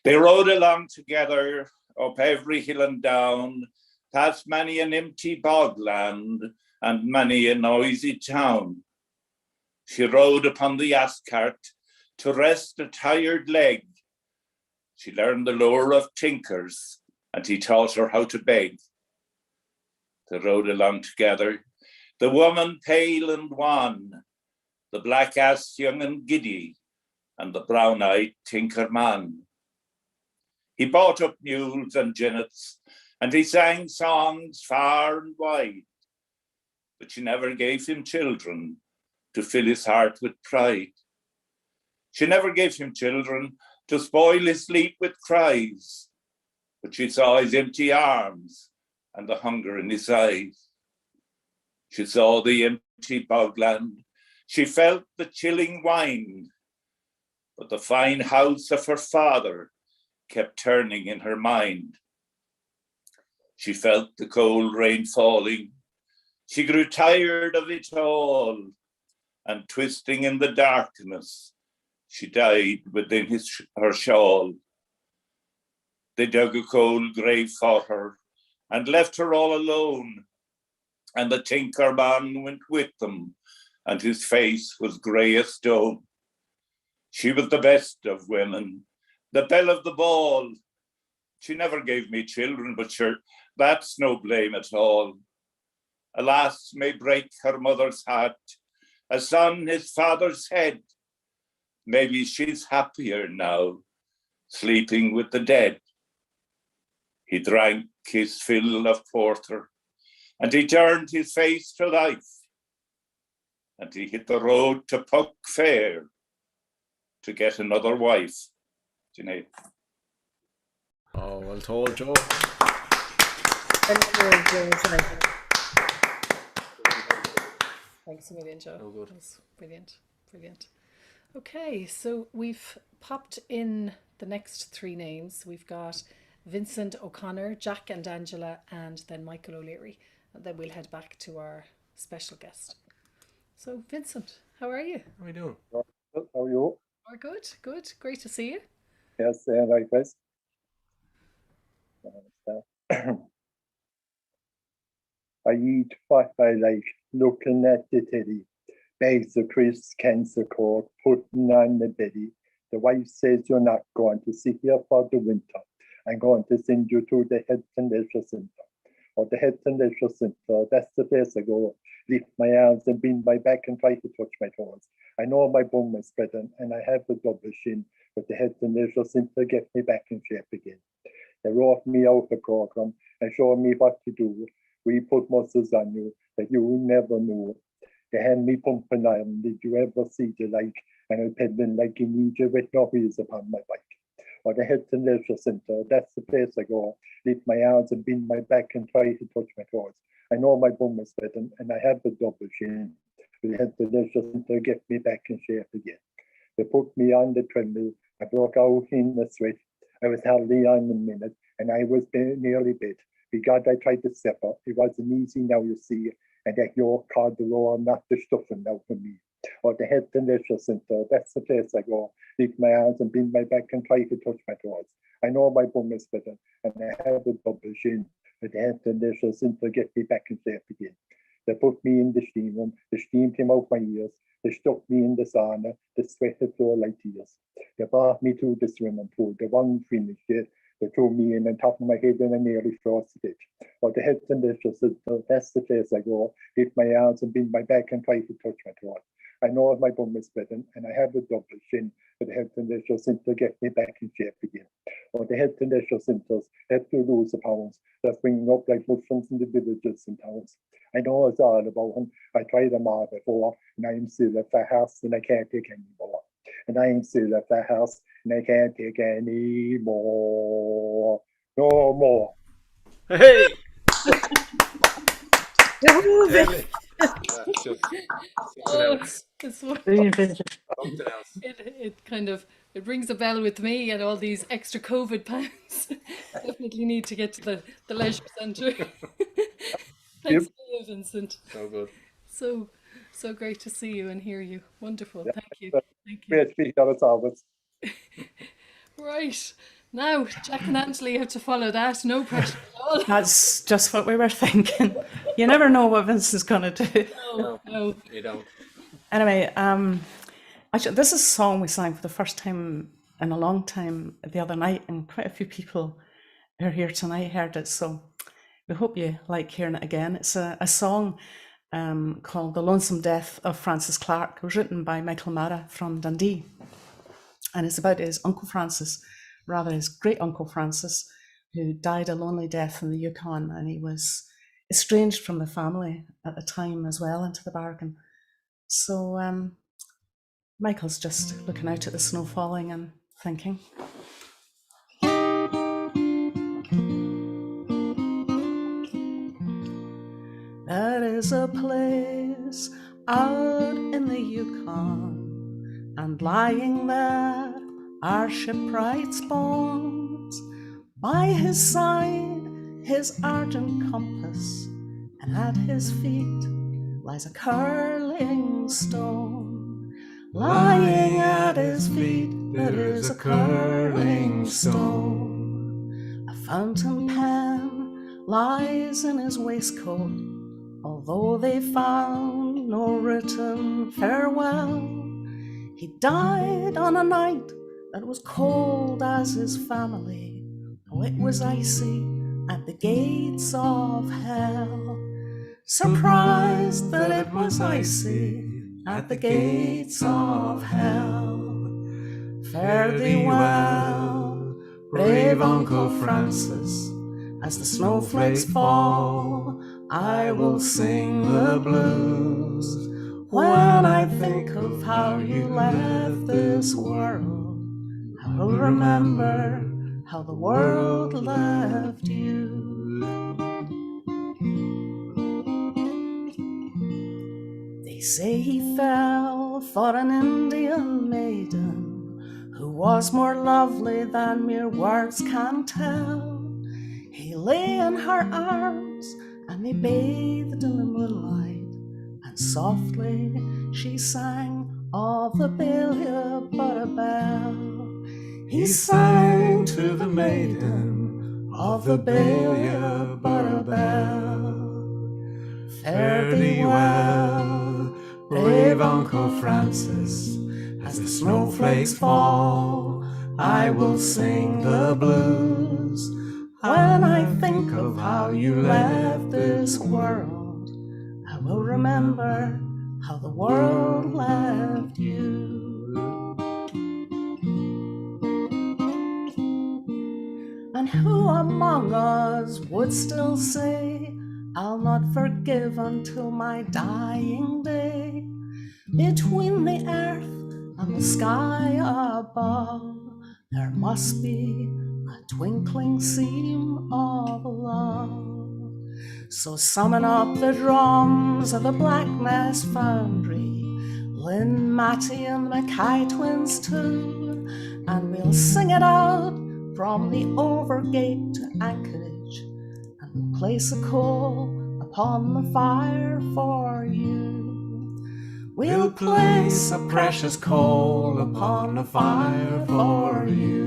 They rode along together up every hill and down, past many an empty bogland and many a noisy town. She rode upon the ass cart to rest a tired leg. She learned the lure of tinkers and he taught her how to beg. They rode along together, the woman pale and wan, the black ass young and giddy, and the brown-eyed tinker man. He bought up mules and jinnets, and he sang songs far and wide, but she never gave him children to fill his heart with pride. She never gave him children to spoil his sleep with cries, but she saw his empty arms and the hunger in his eyes. She saw the empty bogland, she felt the chilling wind, but the fine house of her father kept turning in her mind. She felt the cold rain falling. She grew tired of it all, and twisting in the darkness, she died within her shawl. They dug a cold grave for her and left her all alone, and the tinker man went with them, and his face was grey as stone. She was the best of women, the belle of the ball. She never gave me children, but sure, that's no blame at all. Alas, may break her mother's heart, a son his father's head. Maybe she's happier now, sleeping with the dead. He drank his fill of porter, and he turned his face to life, and he hit the road to Puck Fair to get another wife. Sinead. Oh, well told, Joe. Thanks a million, Joe. Oh, good. That was brilliant, brilliant. Okay, so we've popped in the next three names. We've got Vincent O'Connor, Jack and Angela, and then Michael O'Leary. And then we'll head back to our special guest. So, Vincent, how are you? How are we doing? How are you? We're good, good. Great to see you. Yes, likewise. I eat what I like, looking at the telly. Bags of crisps, cans of Coke, putting on the belly. The wife says you're not going to sit here for the winter. I'm going to send you to the Health and Leisure Centre. Or the Health and Leisure Centre, that's the place I go. Lift my arms and bend my back and try to touch my toes. I know my bum is spreading and I have a double shin, but the Health and Leisure Centre get me back in shape again. They wrote me out a program and showed me what to do. We put muscles on you that you never knew. They had me pumping iron. Did you ever see the like? And I pedaling like a ninja with no wheels upon my bike. or the Health and Leisure Centre. That's the place I go. Lift my arms and bend my back and try to touch my toes. I know my bum is better and I have the double chin. The Health and Leisure Centre get me back in shape again. They put me on the treadmill. I broke out in a sweat. I was hardly on a minute and I was nearly dead. Because I tried to step up. It wasn't easy now, you see. And that your card the raw, not the stuffing now for me. Or the Health and Leisure Centre, that's the place I go. Lift my arms and bend my back and try to touch my toes. I know my bum is better and I have a double chin. But the Health and Leisure Centre get me back in shape again. They put me in the steam room. The steam came out my ears. They stuck me in the sauna. The sweat had flowed like tears. They brought me to the swimming pool. The one finished it. They threw me in on top of my head and I nearly froze to death. Or the Health and Leisure Centre, that's the place I go. Lift my arms and bend my back and try to touch my toes. I know my bum is better and I have a double chin. But the Health and Leisure Centre get me back in shape again. Or the Health and Leisure Centres help you lose the pounds. They're springing up like mushrooms in the villages and towns. I know it's all about them. I tried them all before and I'm still at the house and I can't take any more. And I'm still at the house and I can't take any more. No more. Hey! It's one- Brilliant, Vincent. it rings a bell with me and all these extra COVID pounds. Definitely need to get to the leisure centre. Thanks, Vincent. So good. So great to see you and hear you. Wonderful. Yeah, Thank you. Thank you. Great speech on it always. Right. Now, Jack and Ansley have to follow that. No pressure at all. That's just what we were thinking. You never know what Vincent's going to do. No. You don't. Anyway, actually, this is a song we sang for the first time in a long time the other night, and quite a few people who are here tonight heard it. So we hope you like hearing it again. It's a song called The Lonesome Death of Francis Clark. It was written by Michael Mara from Dundee. And it's about his Uncle Francis, rather his great Uncle Francis, who died a lonely death in the Yukon. And he was estranged from the family at the time as well, into the bargain. So Michael's just looking out at the snow falling and thinking. There is a place out in the Yukon, and lying there are shipwrights' bones. By his side, his argent compass, and at his feet lies a curling stone. Lying at his feet, there is a curling stone. A fountain pen lies in his waistcoat, although they found no written farewell. He died on a night that was cold as his family, though it was icy at the gates of hell. Surprised that it was icy at the gates of hell. Fare thee well, brave Uncle Francis, as the snowflakes fall, I will sing the blues. When I think of how you left this world, I will remember how the world left you. They say he fell for an Indian maiden who was more lovely than mere words can tell. He lay in her arms and they bathed in the moonlight, and softly she sang of the Bailia but a bell. He sang to the maiden of the Bailia but a bell. Fare thee well, brave Uncle Francis, as the snowflakes fall, I will sing the blues. When I think of how you left this world, I will remember how the world left you. And who among us would still say, I'll not forgive until my dying day? Between the earth and the sky above, there must be a twinkling seam of love. So summon up the drums of the Blackness Foundry, Lynn, Matty and Mackay twins too, and we'll sing it out from the Overgate to Anchorage, and we'll place a coal upon the fire for you. We'll place a precious coal upon the fire for you.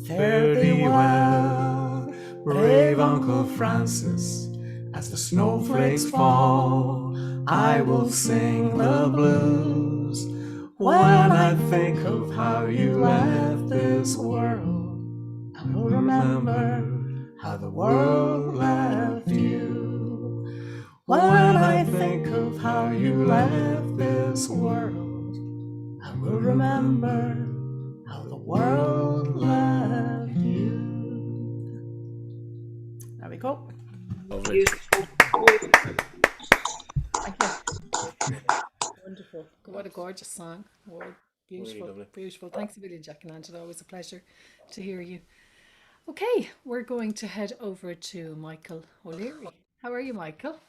Fare thee well, brave Uncle Francis, as the snowflakes fall, I will sing the blues. When I think of how you left this world, I will remember how the world left you. When I think of how you left this world, I will remember how the world left you. There we go. Lovely. Wonderful. What a gorgeous song. Oh, beautiful, lovely. beautiful. Thanks a million, Jack and Angela. Always a pleasure to hear you. Okay, we're going to head over to Michael O'Leary. How are you, Michael?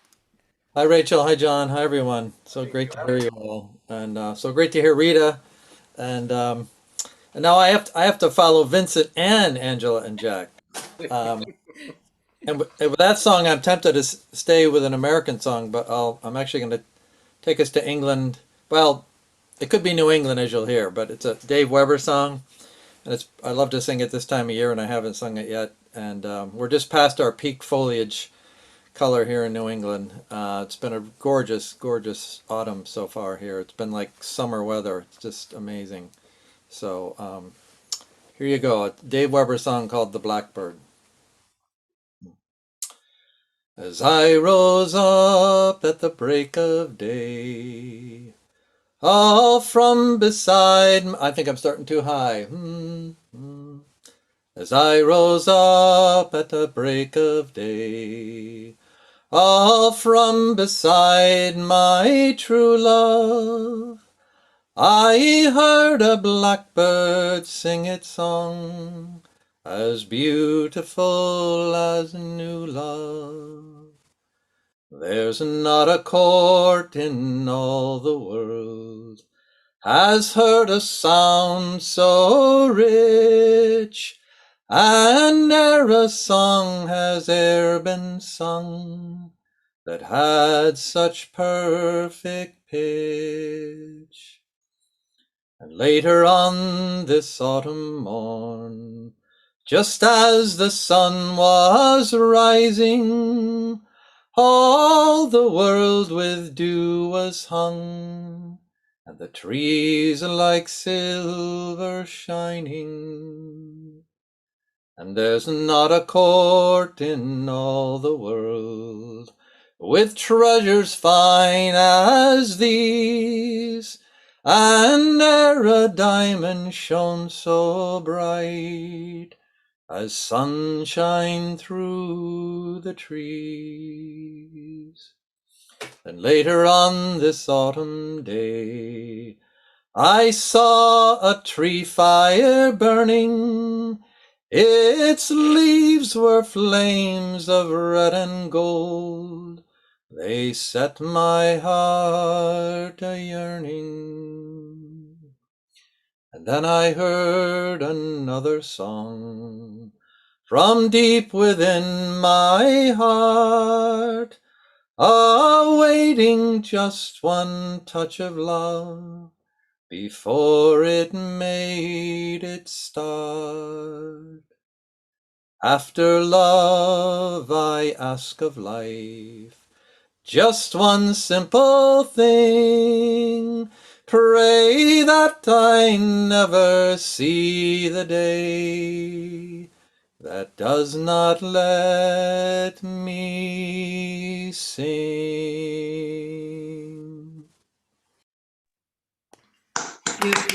Hi, Rachel. Hi, John. Hi, everyone. So great to hear you all, and so great to hear Rita. And now I have to follow Vincent and Angela and Jack. And with that song, I'm tempted to stay with an American song, but I'm actually going to take us to England. Well, it could be New England, as you'll hear, but it's a Dave Weber song, and I love to sing it this time of year, and I haven't sung it yet. And we're just past our peak foliage color here in New England. It's been a gorgeous, gorgeous autumn so far here. It's been like summer weather. It's just amazing. So here you go. A Dave Weber song called "The Blackbird." As I rose up at the break of day, all from beside, I think I'm starting too high. As I rose up at the break of day, all from beside my true love, I heard a blackbird sing its song, as beautiful as new love. There's not a court in all the world has heard a sound so rich, and ne'er a song has e'er been sung that had such perfect pitch. And later on this autumn morn, just as the sun was rising, all the world with dew was hung, and the trees like silver shining. And there's not a court in all the world with treasures fine as these, and ne'er a diamond shone so bright as sunshine through the trees. And later on this autumn day, I saw a tree fire burning. Its leaves were flames of red and gold. They set my heart a-yearning. And then I heard another song from deep within my heart, awaiting just one touch of love before it made its start. After love I ask of life just one simple thing, pray that I never see the day that does not let me sing.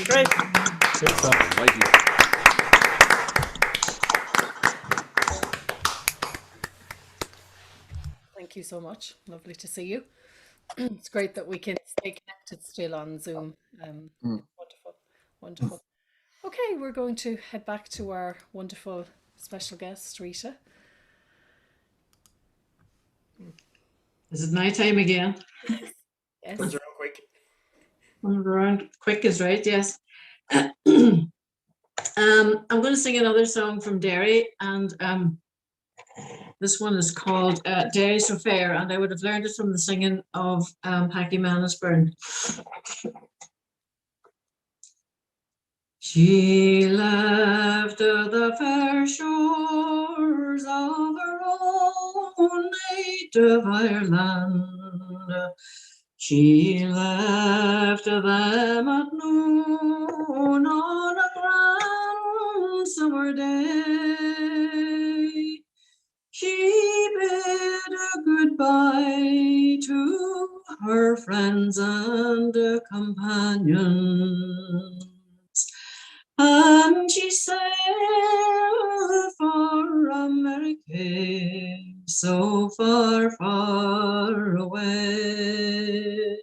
Great. Good song. Thank you. Thank you so much. Lovely to see you. It's great that we can stay connected still on Zoom. Wonderful, wonderful. Okay, we're going to head back to our wonderful special guest, Rita. Is it night time again? Yes. Runs around quick. Runs around quick is right, yes. I'm going to sing another song from Derry, and this one is called Derry So Fair, and I would have learned it from the singing of Packy Manasburn. She left the fair shores of her own native Ireland. She left them at noon on a grand summer day. She bid a goodbye to her friends and companions, and she sailed for America, so far, far away.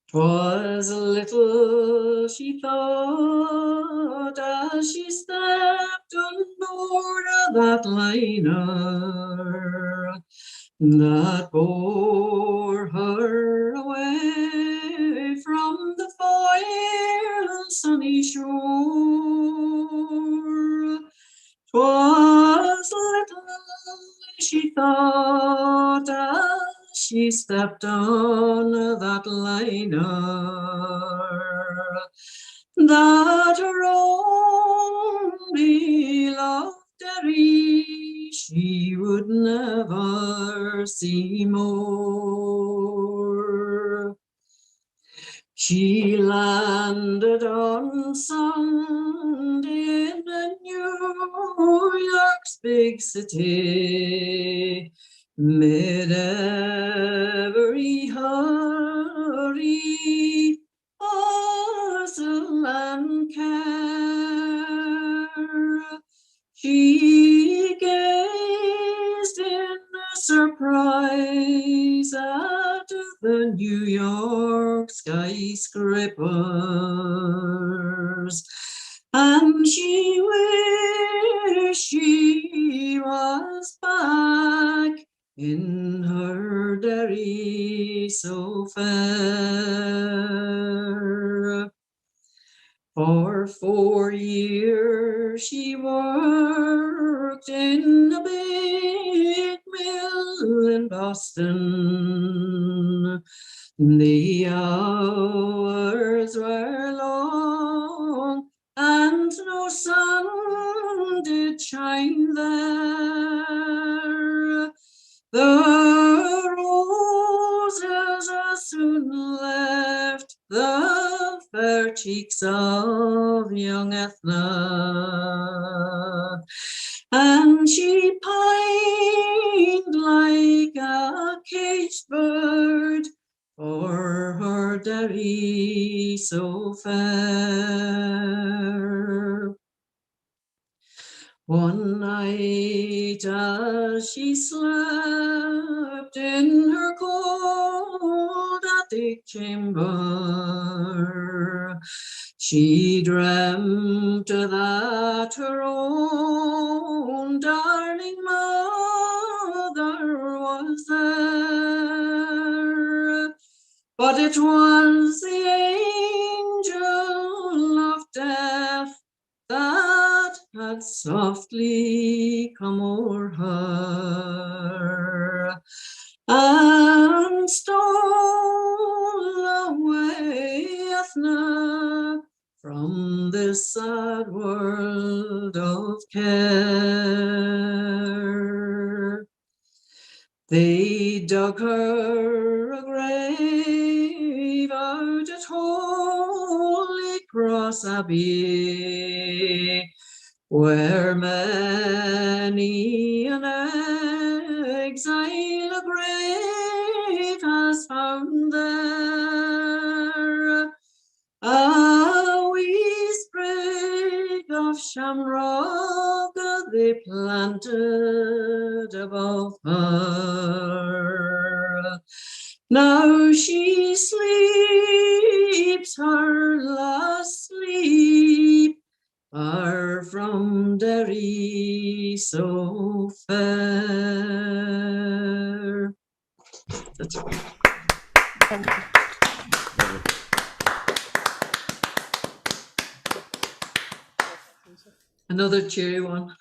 'Twas little she thought as she stepped on board of that liner that bore her away from the foil sunny shore. 'Twas little she thought as she stepped on that liner that her own beloved Derry she would never see more. She landed on Sunday in New York's big city, mid every hurry, bustle and care. She gazed in surprise at the New York skyscrapers, and she wished she was back in her Derry so fair. For 4 years she worked in a big mill in Boston. The hours were long and no sun did shine there. The roses soon left the fair cheeks of young Ethna, and she pined like a caged bird for her Derry so fair. One night as she slept in her cold attic chamber, she dreamt that her own darling mother was there, but it was the angel of death that had softly come o'er her and stole away Ethna from this sad world of care. They dug her a grave out at Holy Cross Abbey, where many an exile a grave has found there. A wee sprig of shamrock they planted above her. Now she sleeps her last sleep far from Derry so fair. That's right. Another cheery one.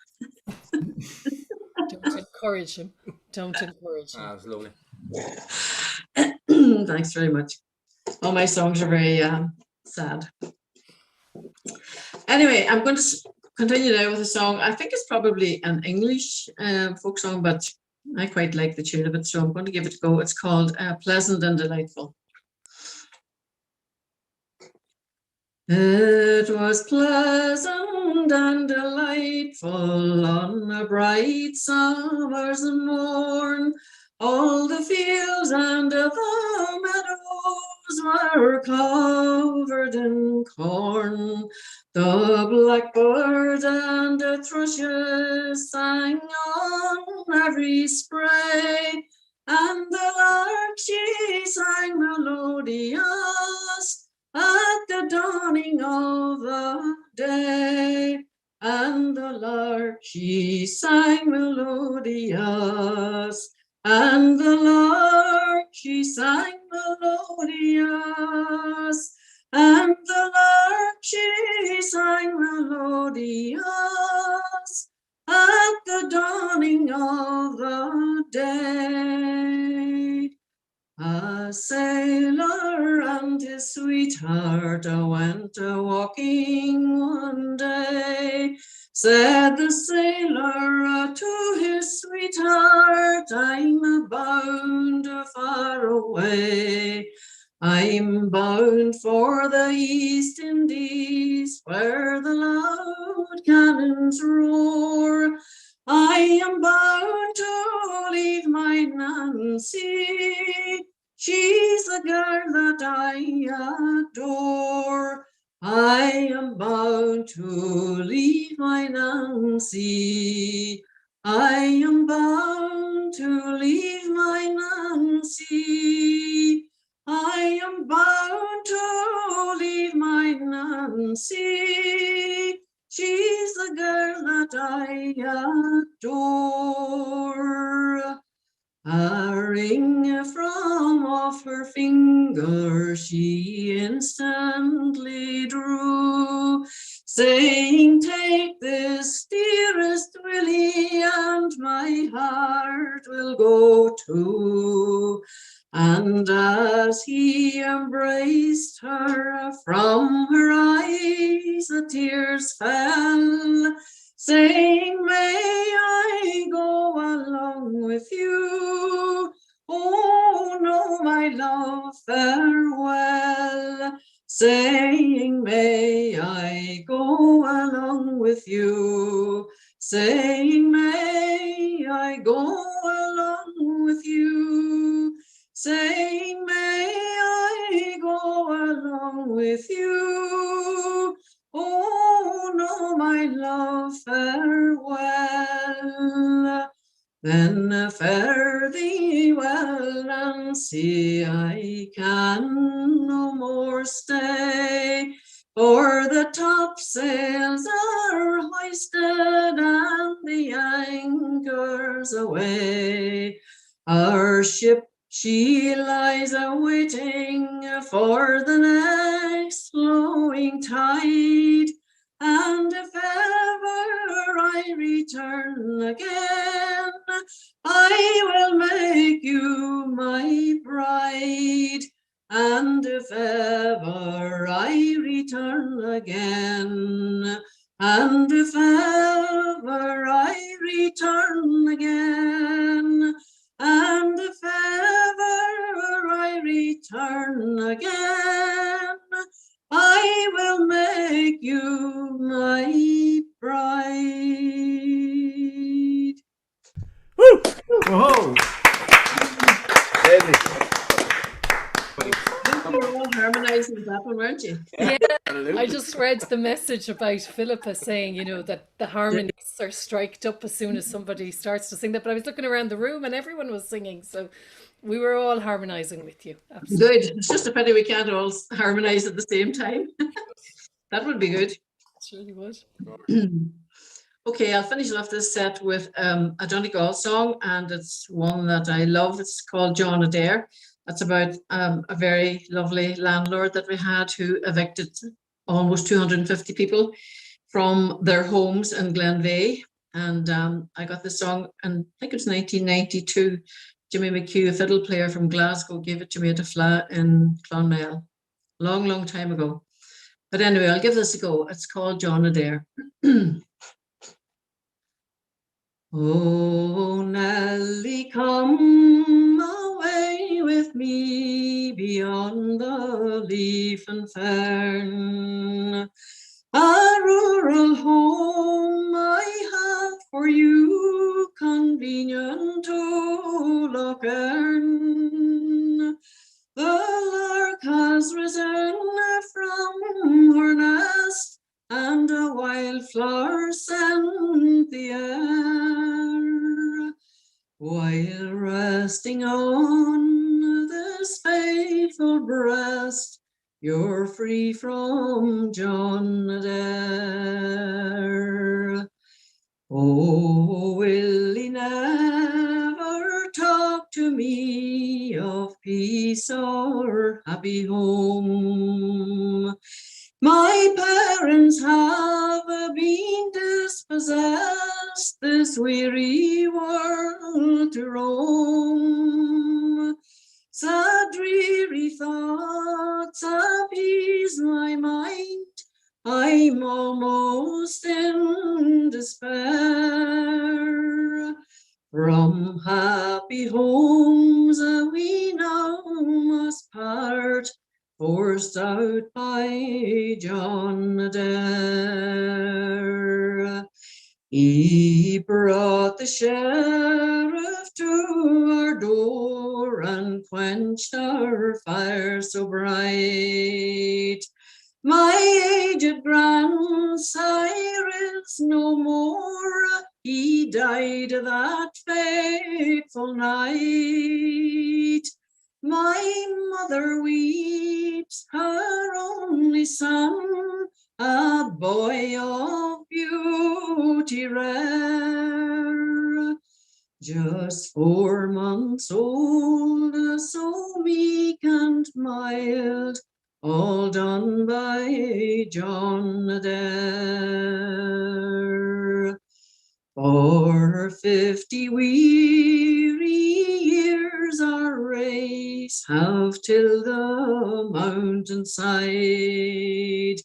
Don't encourage him. Don't encourage him. That's lovely. Thanks very much. All my songs are very sad. Anyway, I'm going to continue now with a song. I think it's probably an English folk song, but I quite like the tune of it, so I'm going to give it a go. It's called Pleasant and Delightful. It was pleasant and delightful on a bright summer's morn. All the fields and the meadows were covered in corn. The blackbird and the thrushes sang on every spray, and the lark she sang melodious at the dawning of the day, and the lark she sang melodious, and the lark she sang melodious, and the lark she sang melodious at the dawning of the day. A sailor and his sweetheart went a-walking one day. Said the sailor to his sweetheart, I'm bound far away. I'm bound for the East Indies, where the loud cannons roar. I am bound to leave my Nancy, she's the girl that I adore. I am bound to leave my Nancy, I am bound to leave my Nancy, I am bound to leave my Nancy, she's the girl that I adore. A ring from off her finger she instantly drew, saying, take this, dearest Willie, and my heart will go too. And as he embraced her, from her eyes the tears fell, saying, may I go along with you? Oh no, my love, farewell. Saying, may I go along with you? Saying, may I go along with you? Saying, may I go along with you? Oh no, my love, farewell. Then fare thee well, Nancy, I can no more stay, for the topsails are hoisted and the anchors away. Our ship, she lies awaiting for the next flowing tide, and if ever I return again, I will make you my bride. And if ever I return again, and if ever I return again, and if ever I return again, I will make you my bride. Woo! Whoa! You were all harmonizing with that one, weren't you? Yeah, I just read the message about Philippa saying, you know, that the harmonies are striked up as soon as somebody starts to sing that. But I was looking around the room and everyone was singing, so we were all harmonizing with you. Absolutely. Good. It's just a pity we can't all harmonize at the same time. That would be good. Sure they would. Okay, I'll finish off this set with a Donegal song, and it's one that I love. It's called John Adair. That's about a very lovely landlord that we had who evicted almost 250 people from their homes in Glenveigh. And I got this song, and I think it was 1992. Jimmy McHugh, a fiddle player from Glasgow, gave it to me at a flat in Clonmel. Long, long time ago. But anyway, I'll give this a go. It's called John Adair. Oh, Nellie, come away with me beyond the leaf and fern. A rural home I have for you, convenient to Lochern. The lark has risen from her nest, and a wildflower scent the air. While resting on this faithful breast, you're free from John Adair. Oh, will he never talk to me of peace or happy home? My parents have been dispossessed, this weary world to roam. Sad dreary thoughts appease my mind, I'm almost in despair. From happy homes we now must part, forced out by John Adair. He brought the sheriff to our door and quenched our fire so bright. My aged grandsire is no more, he died that fateful night. My mother weeps her only son, a boy of beauty rare. Just 4 months old, so meek and mild, all done by John Adair. For 50 weary years our race have tilled the mountainside,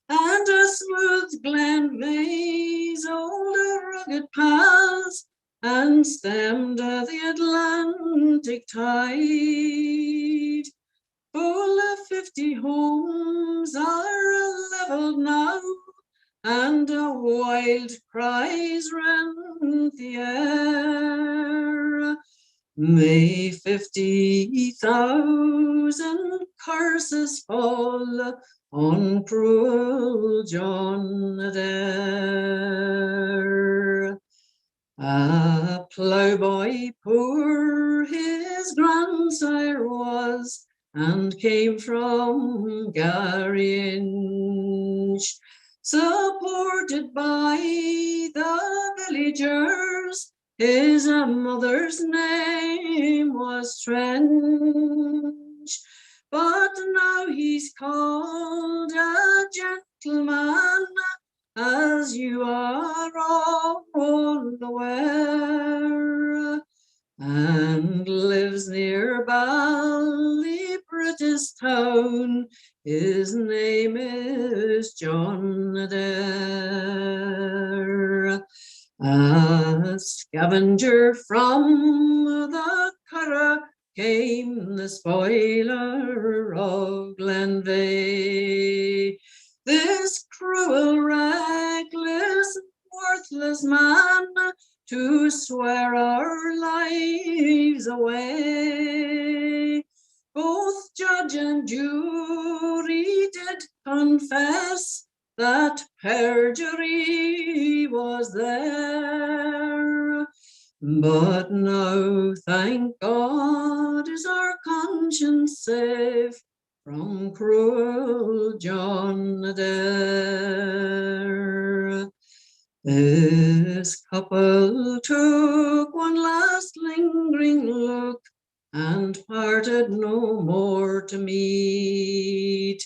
and a smooth Glenveigh's old rugged paths, and stemmed the Atlantic tide. Full of 50 homes are levelled now, and wild cries rend the air. May 50,000 curses fall on cruel John Adair. A ploughboy poor his grandsire was, and came from Garrinch, supported by the villagers. His mother's name was Trench, but now he's called a gentleman, as you are all aware, and lives near Ballybritis town. His name is John Adair. A scavenger from the Curragh came, the spoiler of Glenveigh. This cruel, reckless, worthless man, to swear our lives away. Both judge and jury did confess that perjury was there. But now, thank God, is our conscience safe from cruel John Adair. This couple took one last lingering look and parted no more to meet.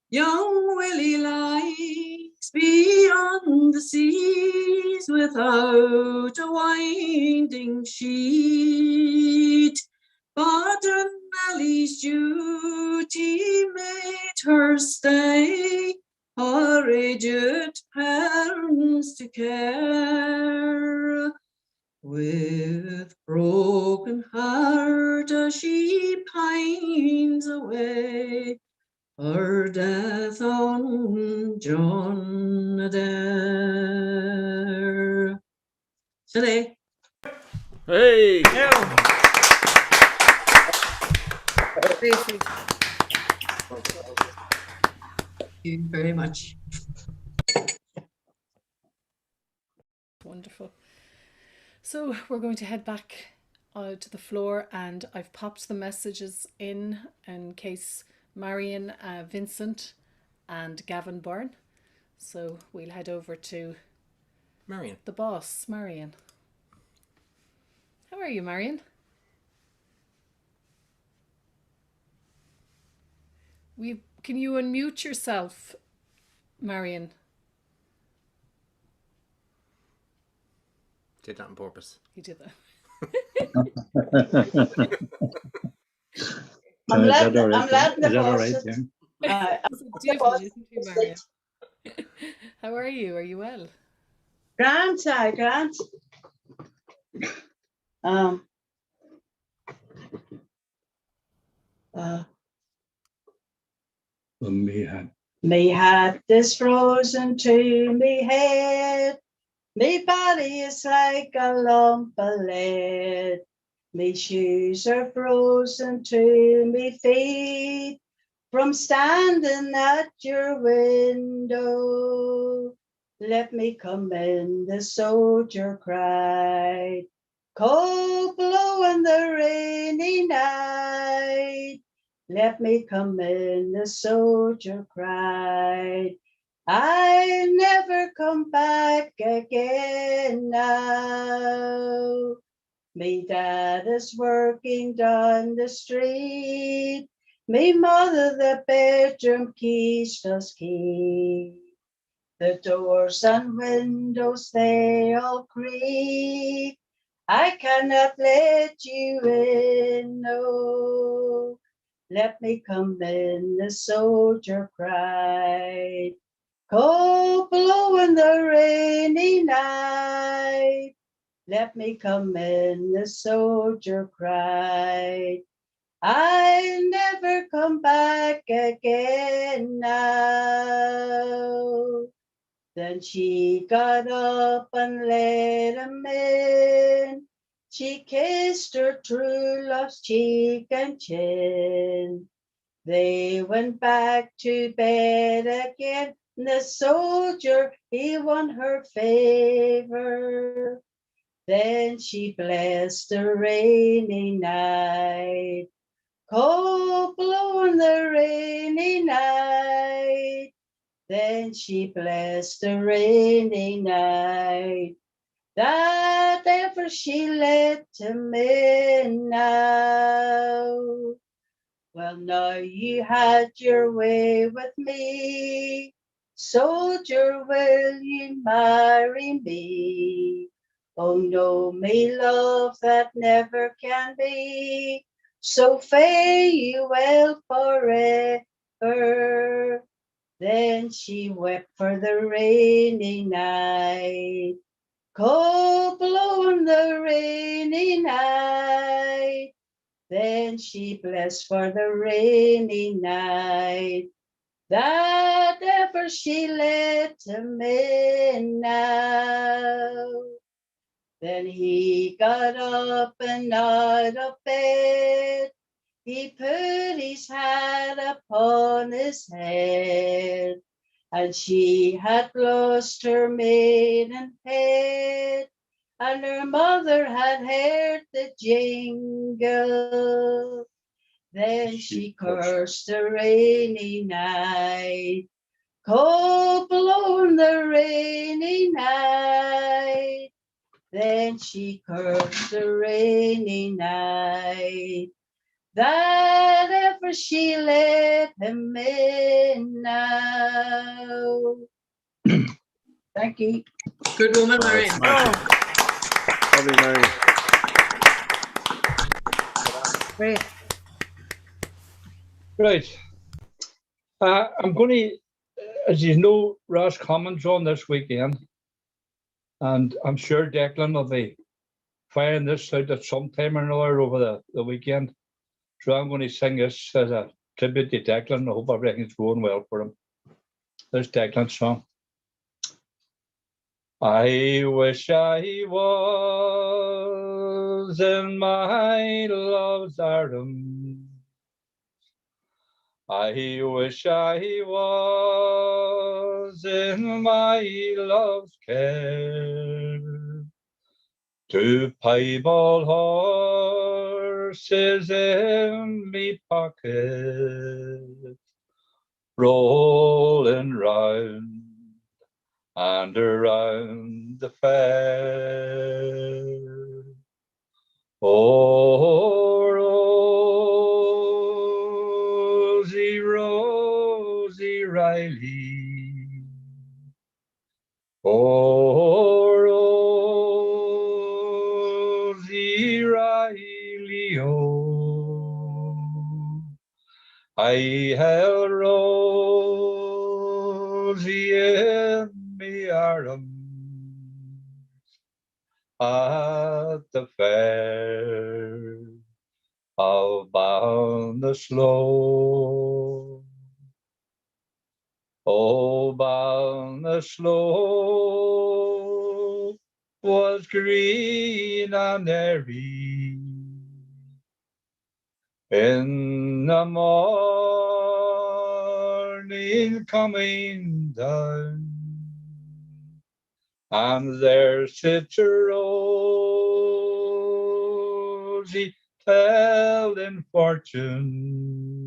Young Willie lies beyond the seas without a winding sheet, but Nellie's duty made her stay her aged parents to care. With broken heart as she pines away, her death on John Adair. Today. Hey! Thank you very much. Wonderful. So we're going to head back to the floor, and I've popped the messages in case Marion, Vincent and Gavin Byrne. So we'll head over to Marion. The boss, Marion. How are you, Marion? Can you unmute yourself, Marion? Did that on purpose. He did that. I'm glad the boss. How are you? Are you well? Grant. Me hat is frozen to me head. Me body is like a lump of lead. Me shoes are frozen to me feet from standing at your window. Let me come in, the soldier cried. Cold blowing the rainy night. Let me come in, the soldier cried. I'll never come back again now. Me dad is working down the street. Me mother the bedroom keys does keep. The doors and windows they all creak. I cannot let you in, no. Let me come in, the soldier cried. Cold blowing the rainy night. Let me come in, the soldier cried. I'll never come back again now. Then she got up and let him in. She kissed her true love's cheek and chin. They went back to bed again. The soldier, he won her favor. Then she blessed the rainy night. Cold blowing the rainy night. Then she blessed the rainy night. That ever she let him in now. Well, now you had your way with me. Soldier, will you marry me? Oh, no, me love that never can be. So fare you well forever. Then she wept for the rainy night. Cold blowing the rainy night. Then she blessed for the rainy night. That ever she let him in now. Then he got up and out of bed. He put his hat upon his head. And she had lost her maiden head. And her mother had heard the jingle. Then she cursed the rainy night. Cold blown the rainy night. Then she cursed the rainy night. That ever she let him in now. Thank you. Good woman, Marion. Lovely, Marion. Great. Right. I'm going to, as you know, Ross Commons on this weekend, and I'm sure Declan will be firing this out at some time or another over the weekend. So I'm going to sing this as a tribute to Declan. I hope everything's going well for him. There's Declan's song. I wish I was in my love's arms. I wish I was in my love's care. Two piebald horses in me pocket, rolling round and around the fair. Oh, Rosie, Rosie Riley. Oh, Rosie Riley, oh. I held Rosie in me arms at the fair of Ballinasloe. Oh, Ballinasloe was green and airy in the morning coming down. And there sits a Rosie telling fortunes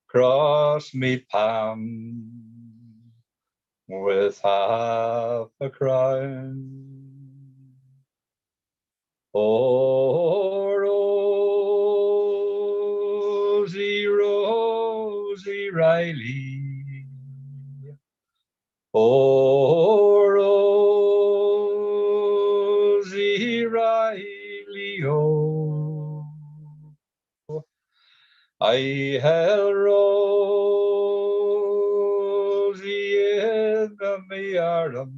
cross me palm with half a crown. Oh, Rosie, Rosie Riley. Oh, Rosie Riley, oh. I held Rosie in my arms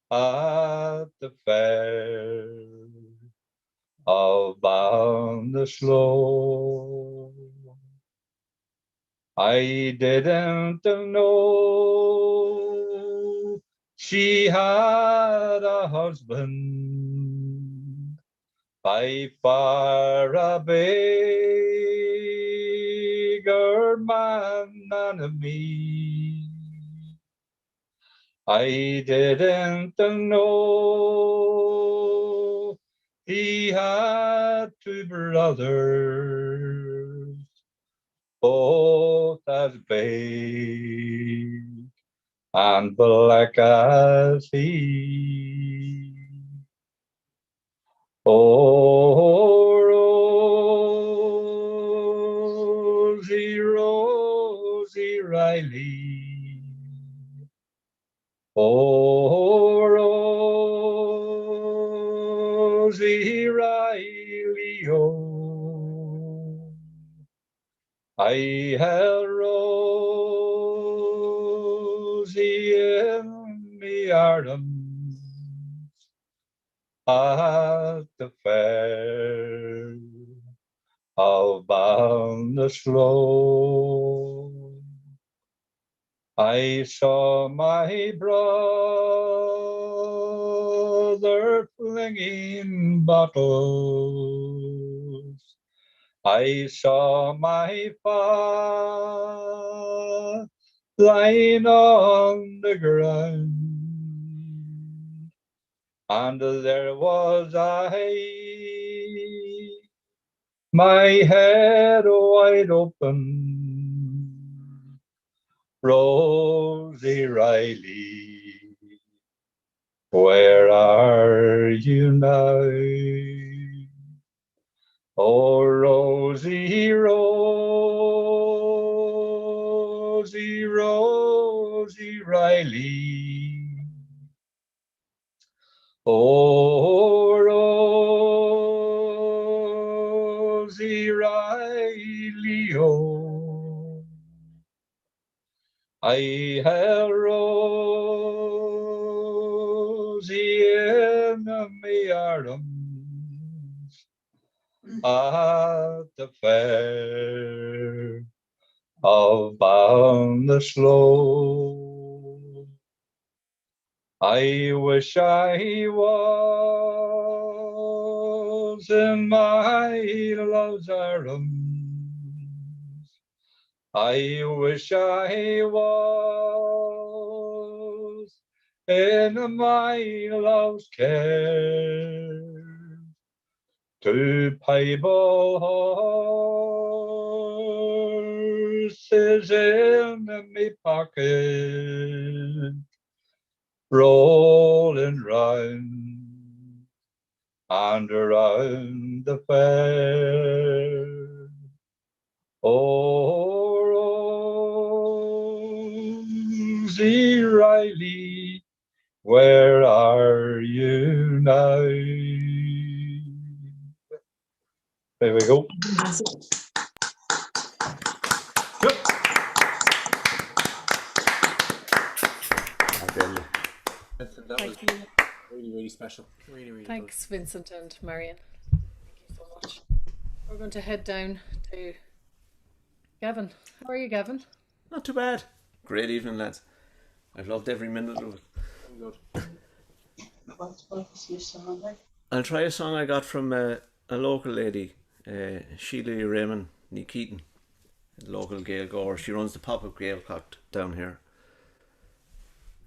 at the fair of Ballinasloe. I didn't know she had a husband by far a bigger man than me. I didn't know he had two brothers, both as big and black as he. Oh, Rosie, Rosie Riley. Oh, Rosie Riley, oh. I held Rosie in me arms at the fair of Ballinasloe. I saw my brother flinging bottles. I saw my father lying on the ground. And there was I my head wide open, Rosie Riley, where are you now? Oh, Rosie, Rosie, Rosie Riley. Oh, Rosie Riley, oh, I held Rosie in my arms at the fair of Ballinasloe. I wish I was in my love's arms. I wish I was in my love's care. Two piebald horses in me pocket, rolling round and around the fair. Oh, Rosie Riley, where are you now? There we go. Vincent, that was really, really special. Really, really Thanks, Vincent and Marion. Thank you so much. We're going to head down to Gavin. How are you, Gavin? Not too bad. Great evening, lads. I've loved every minute of it. Good. What's your song like? I'll try a song I got from a local lady, Sheila Raymond Keaton, a local Gael goer. She runs the pop-up Gaelcock down here.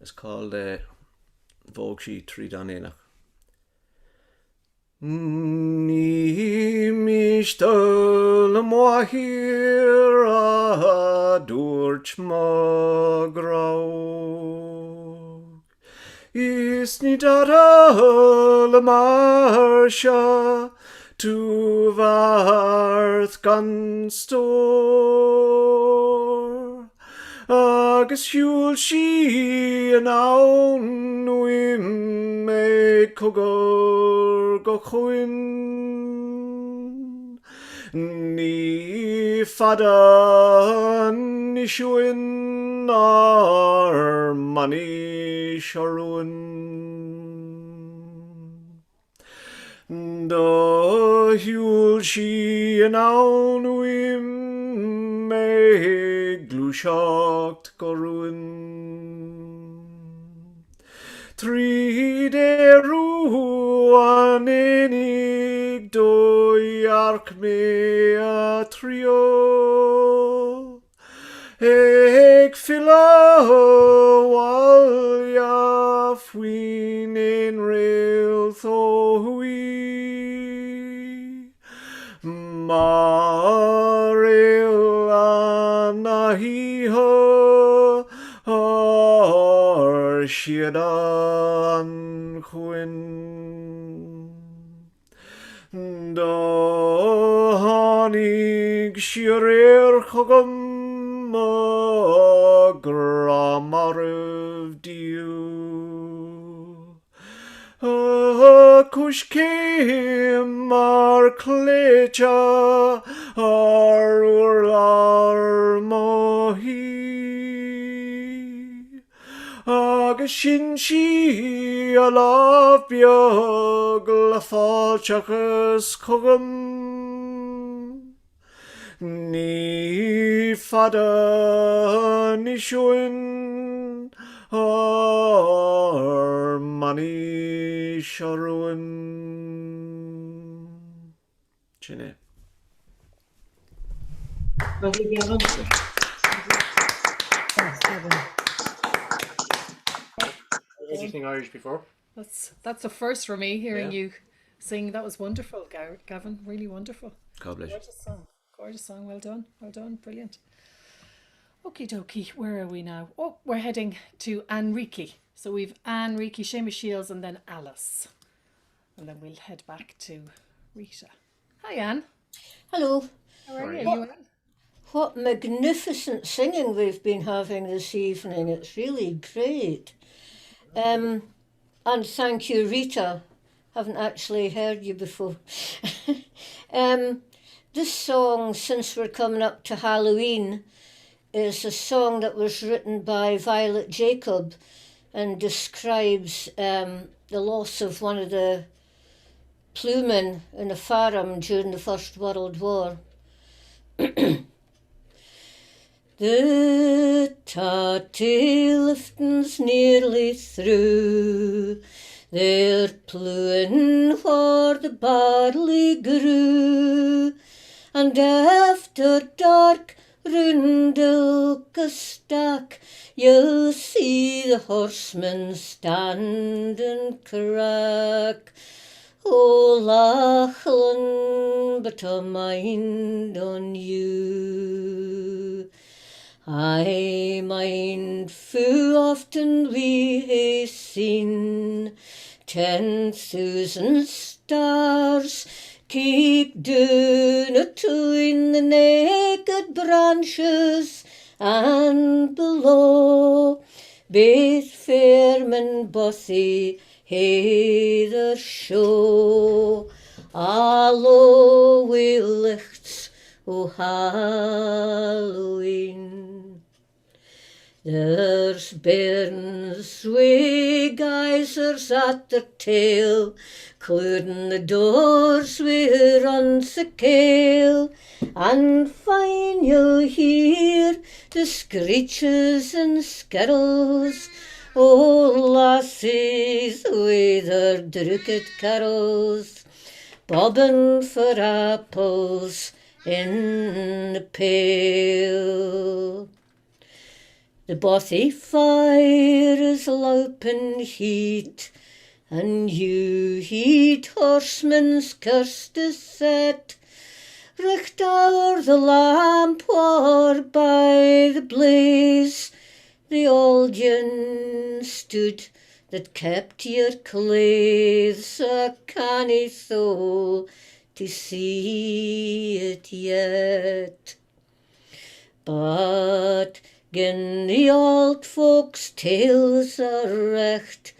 It's called Vogue She Trí Donélach. Ní mistal mohir a dúirt má grau. Is ní dara le mar seo tú bharth gan stór. Agus hiúil si an ann uim me cogur go chuin. Ní fada ní siúin ar maní searúin. Da hiúil si an ann uim me glúiseacht go ruin. Tríd éireadh an éinig dóiarc mé a trío. Ag filleabháil faoin éon réalth ó thuí. Mar réal an a híthe ar siad an chuin. Da tháinig si réir chugam a gramarh diú. Cúis céim mar cléite ar urlár mohí. Agus sin si a láh beag le fáilteachas chugam. Ní fada ní siúin ar maní searúin. Sinné. Lovely, Gavin. Anything Irish before? That's a first for me, hearing Yeah. you sing. That was wonderful, Gavin. Really wonderful. God bless you. Gorgeous song. Well done. Brilliant. Okie dokie, where are we now? Oh, we're heading to Anriki. So we've Anriki, Seamus Shields, and then Alice. And then we'll head back to Rita. Hi, Anne. Hello. How are you? What magnificent singing we've been having this evening. It's really great. And thank you, Rita. Haven't actually heard you before. This song, since we're coming up to Halloween, is a song that was written by Violet Jacob and describes the loss of one of the plewmen in a farm during the First World War. The tatty lifting's nearly through, they're plewing where the barley grew, and after dark round ilka stack you'll see the horsemen stand and crack. O Lachlan, but a mind on you. I mind fu often we hae seen 10,000 stars keep down atween the naked branches and below, baith firm and bossy hae their show. Allo wi lichts o Halloween. There's bairns wi' geysers at their tail, clodin' the doors wi' runs o' kale, and fine you'll hear the screeches and skirls o' lassies wi' their drooked carols, bobbing for apples in the pail. The bothy fire is louping heat, and you heed horsemen's curses set, richt o'er the lamp or by the blaze, the old yin stood that kept your clothes a canny soul to see it yet. But gin the old folks' tales are recht,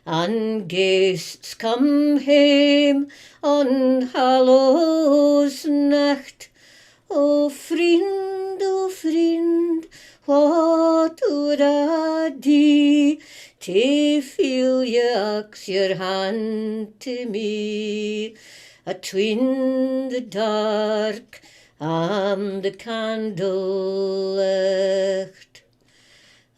and ghasts come hame on Hallows Nacht, O friend, what would I do to feel you axe your hand to me, atween the dark and the candle licht?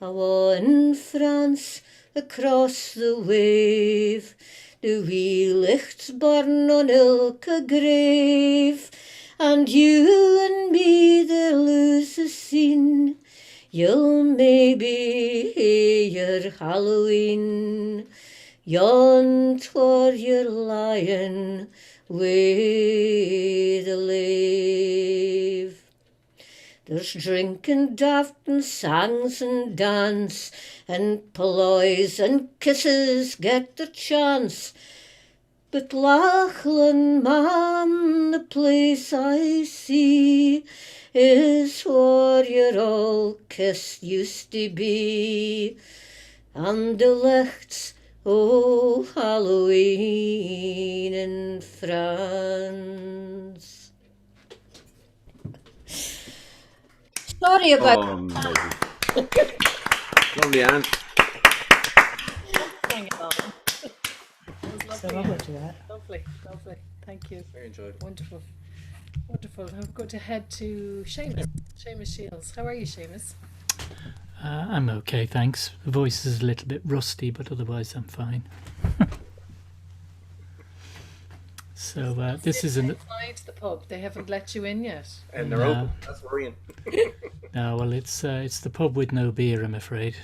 I was in France across the wave, the wee lichts burn on ilka grave, and you and me there lose a scene. You'll maybe hae your Halloween, yon where you're lying wi' the lave. There's drinking, daft and songs and dance, and ploys and kisses get the chance. But Lachlan, man, the place I see is where your old kiss used to be, and the lichts o' Halloween in France. Sorry about Lovely, Anne. Hang it on. That was lovely. So lovely to that. Lovely. Thank you. Very enjoyable. Wonderful. I'm going to head to Seamus. Seamus Shields. How are you, Seamus? I'm okay, thanks. The voice is a little bit rusty, but otherwise I'm fine. So this is inside the pub. They haven't let you in yet. And they're open. That's worrying. No, well, it's the pub with no beer, I'm afraid.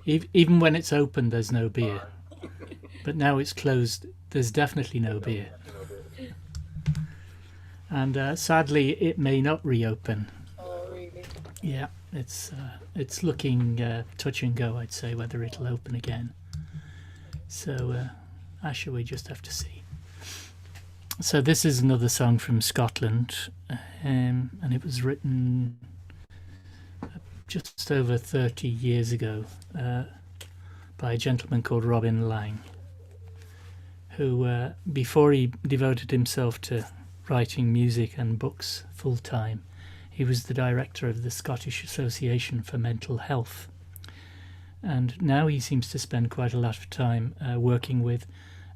Even when it's open, there's no beer. But now it's closed, there's definitely no beer. and sadly it may not reopen. Oh, really? Yeah, it's looking touch and go, I'd say, whether it'll open again. So, Asher, we just have to see. So this is another song from Scotland, and it was written just over 30 years ago by a gentleman called Robin Lang, who, before he devoted himself to writing music and books full time, he was the director of the Scottish Association for Mental Health. And now he seems to spend quite a lot of time working with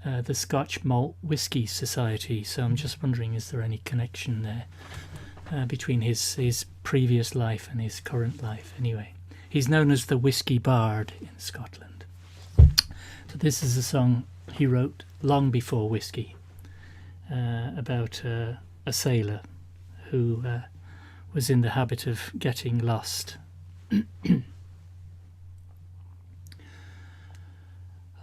the Scotch Malt Whisky Society. So I'm just wondering, is there any connection there between his previous life and his current life? Anyway, he's known as the Whisky Bard in Scotland. So this is a song he wrote long before whiskey, about a sailor who was in the habit of getting lost.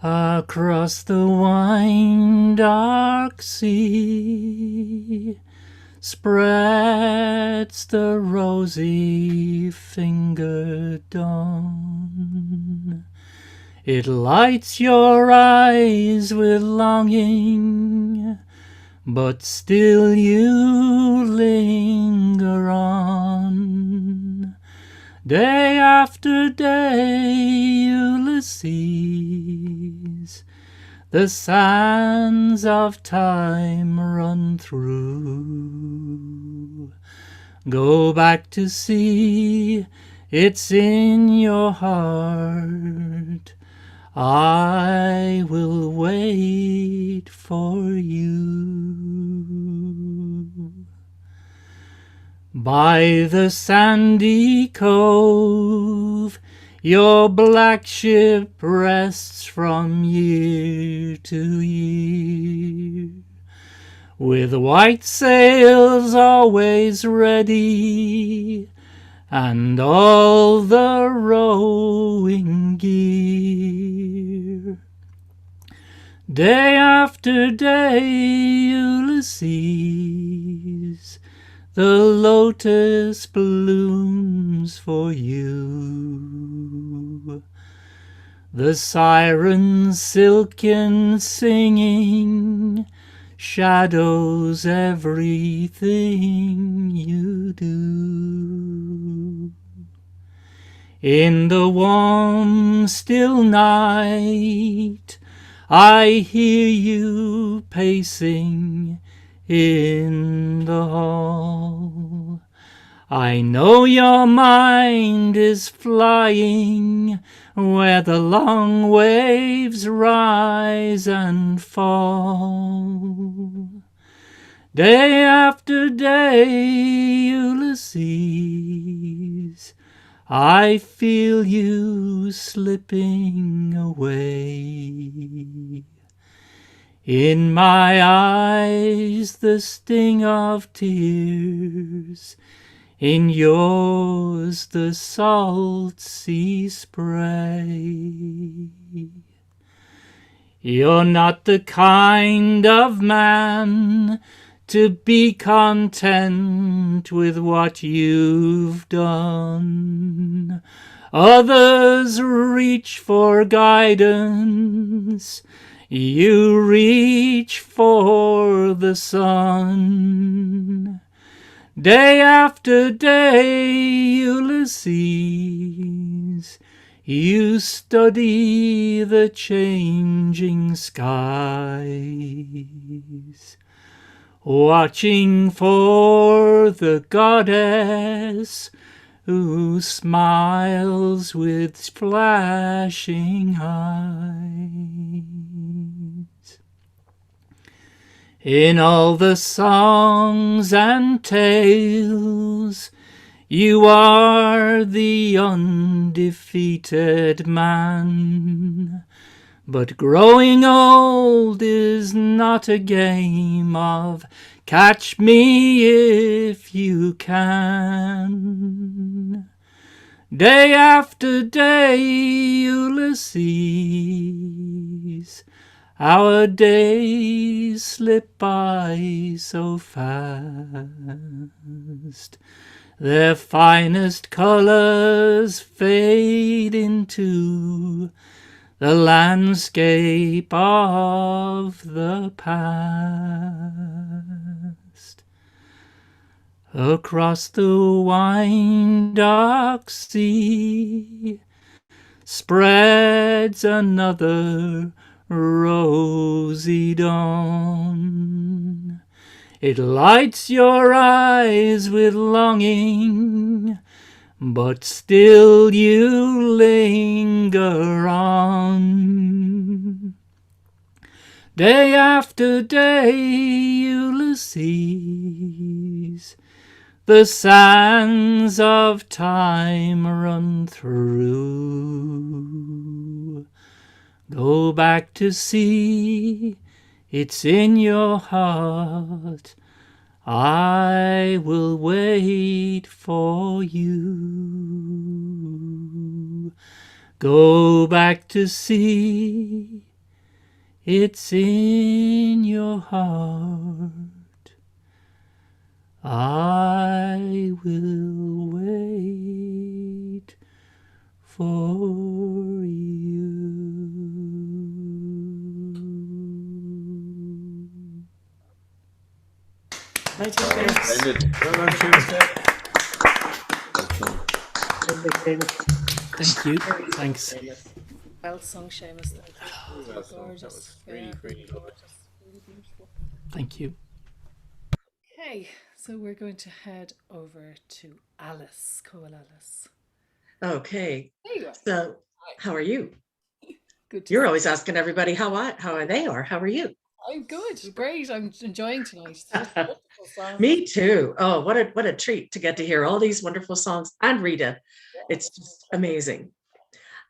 Across the wine dark sea spreads the rosy fingered dawn. It lights your eyes with longing, but still you linger on. Day after day, Ulysses, the sands of time run through. Go back to sea, it's in your heart. I will wait for you. By the sandy cove, your black ship rests from year to year, with white sails always ready, and all the rowing gear. Day after day, Ulysses, the lotus blooms for you. The siren's silken singing shadows everything you do. In the warm, still night, I hear you pacing in the hall. I know your mind is flying where the long waves rise and fall. Day after day, Ulysses, I feel you slipping away. In my eyes the sting of tears, in yours the salt sea spray. You're not the kind of man to be content with what you've done. Others reach for guidance, you reach for the sun. Day after day, Ulysses, you study the changing skies, watching for the goddess who smiles with flashing eyes. In all the songs and tales, you are the undefeated man. But growing old is not a game of catch me if you can. Day after day, Ulysses, Our days slip by so fast, their finest colours fade into the landscape of the past. Across the wine dark sea spreads another rosy dawn. It lights your eyes with longing, but still you linger on. Day after day, Ulysses, the sands of time run through. Go back to sea, it's in your heart. I will wait for you. Go back to sea, it's in your heart. I will wait for you. Thank you, James. Splendid. Well done, Thank you. Thanks. Well sung, Seamus. Thank you. Well sung. Gorgeous. That was Yeah, really, really good. gorgeous. Really beautiful. Thank you. Okay, so we're going to head over to Alice, Coal Alice. Okay. There you are. So, how are you? Good. To You're see always asking everybody how are they or how are you? I'm good. Great. I'm enjoying tonight. Wonderful songs. Me too. Oh, what a treat to get to hear all these wonderful songs and Rita. It's just amazing.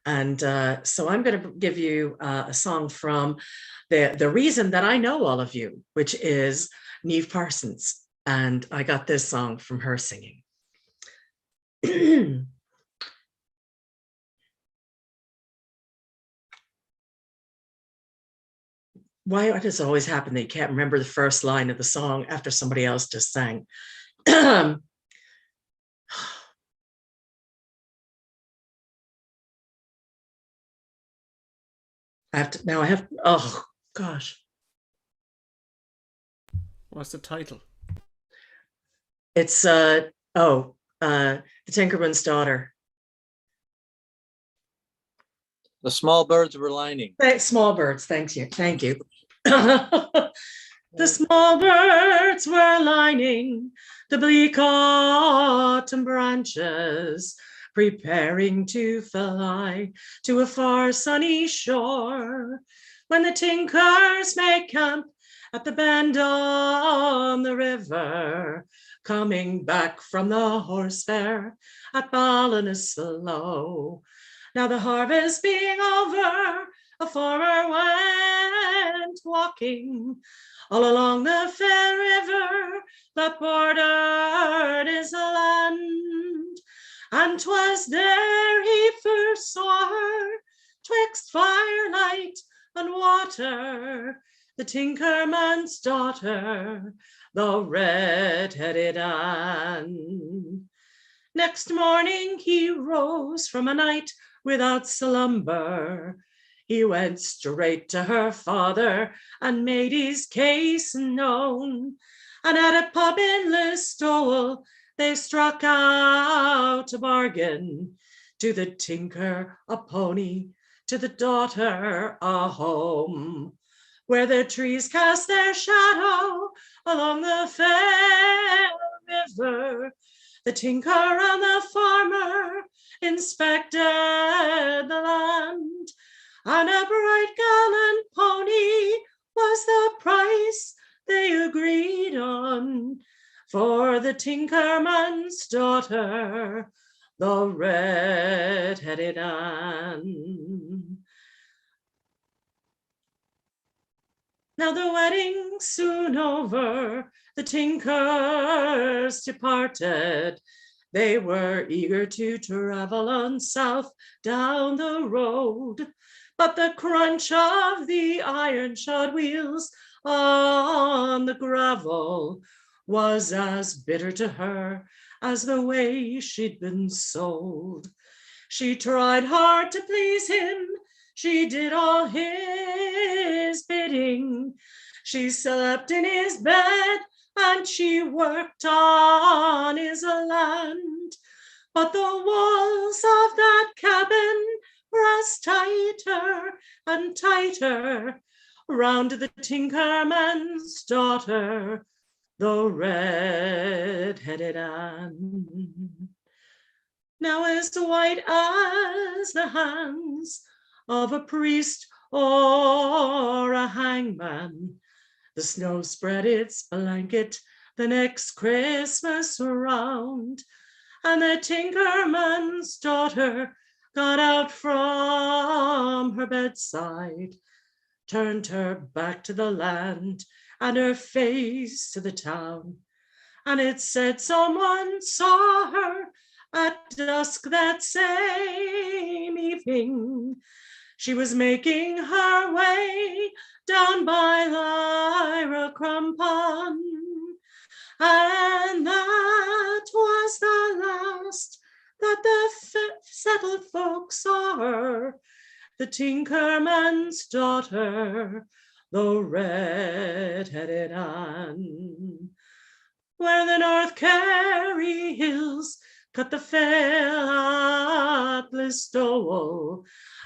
And so I'm going to give you a song from the reason that I know all of you, which is Niamh Parsons. And I got this song from her singing. Why does it always happen that you can't remember the first line of the song after somebody else just sang? I have, oh gosh. What's the title? It's, The Tinkerman's Daughter. The small birds were lining. Small birds, thank you. The small birds were lining the bleak autumn branches, preparing to fly to a far sunny shore. When the tinkers make camp at the bend on the river, coming back from the horse fair at Ballinasloe. Now the harvest being over, a farmer went walking all along the fair river that bordered his land. And 'twas there he first saw her, twixt firelight and water, the tinkerman's daughter, the red-headed Anne. Next morning he rose from a night without slumber. He went straight to her father and made his case known. And at a pub in Listowel they struck out a bargain. To the tinker a pony, to the daughter a home, where the trees cast their shadow along the fair river. The tinker and the farmer inspected the land, and a bright gallant pony was the price they agreed on for the tinkerman's daughter, the red-headed Anne. Now the wedding soon over, the tinkers departed. They were eager to travel on south down the road, but the crunch of the iron-shod wheels on the gravel was as bitter to her as the way she'd been sold. She tried hard to please him, she did all his bidding. She slept in his bed and she worked on his land. But the walls of that cabin pressed tighter and tighter round the tinkerman's daughter, the red-headed Anne. Now as white as the hands of a priest or a hangman, the snow spread its blanket the next Christmas round, and the tinkerman's daughter got out from her bedside, turned her back to the land and her face to the town. And it said someone saw her at dusk that same evening. She was making her way down by Lyra Crumpon, and that was the last that the settled folk saw her, the tinkerman's daughter, the red-headed Anne. Where the North Kerry hills cut the fell at Listowel,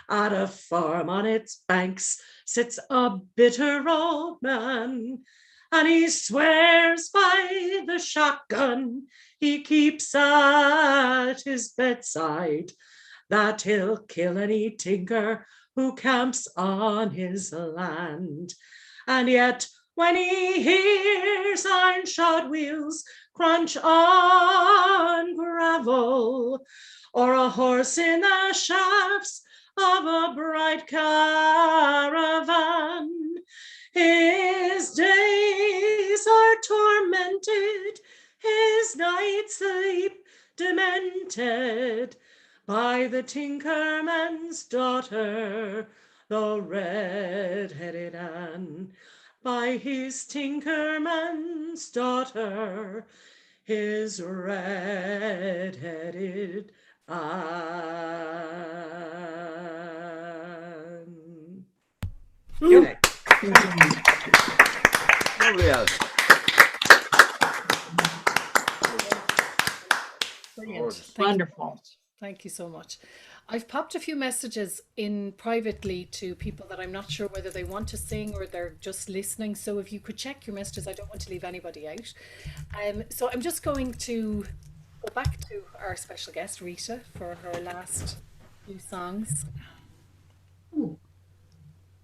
at a farm on its banks sits a bitter old man, and he swears by the shotgun he keeps at his bedside that he'll kill any tinker who camps on his land. And yet when he hears iron-shod wheels crunch on gravel, or a horse in the shafts of a bright caravan, his days are tormented, his nights sleep demented by the tinkerman's daughter, the red-headed Anne, by his tinkerman's daughter, his red-headed Anne. Nobody else. Brilliant. Wonderful. Thank you so much. I've popped a few messages in privately to people that I'm not sure whether they want to sing or they're just listening. So if you could check your messages, I don't want to leave anybody out. So I'm just going to go back to our special guest, Rita, for her last few songs. Ooh.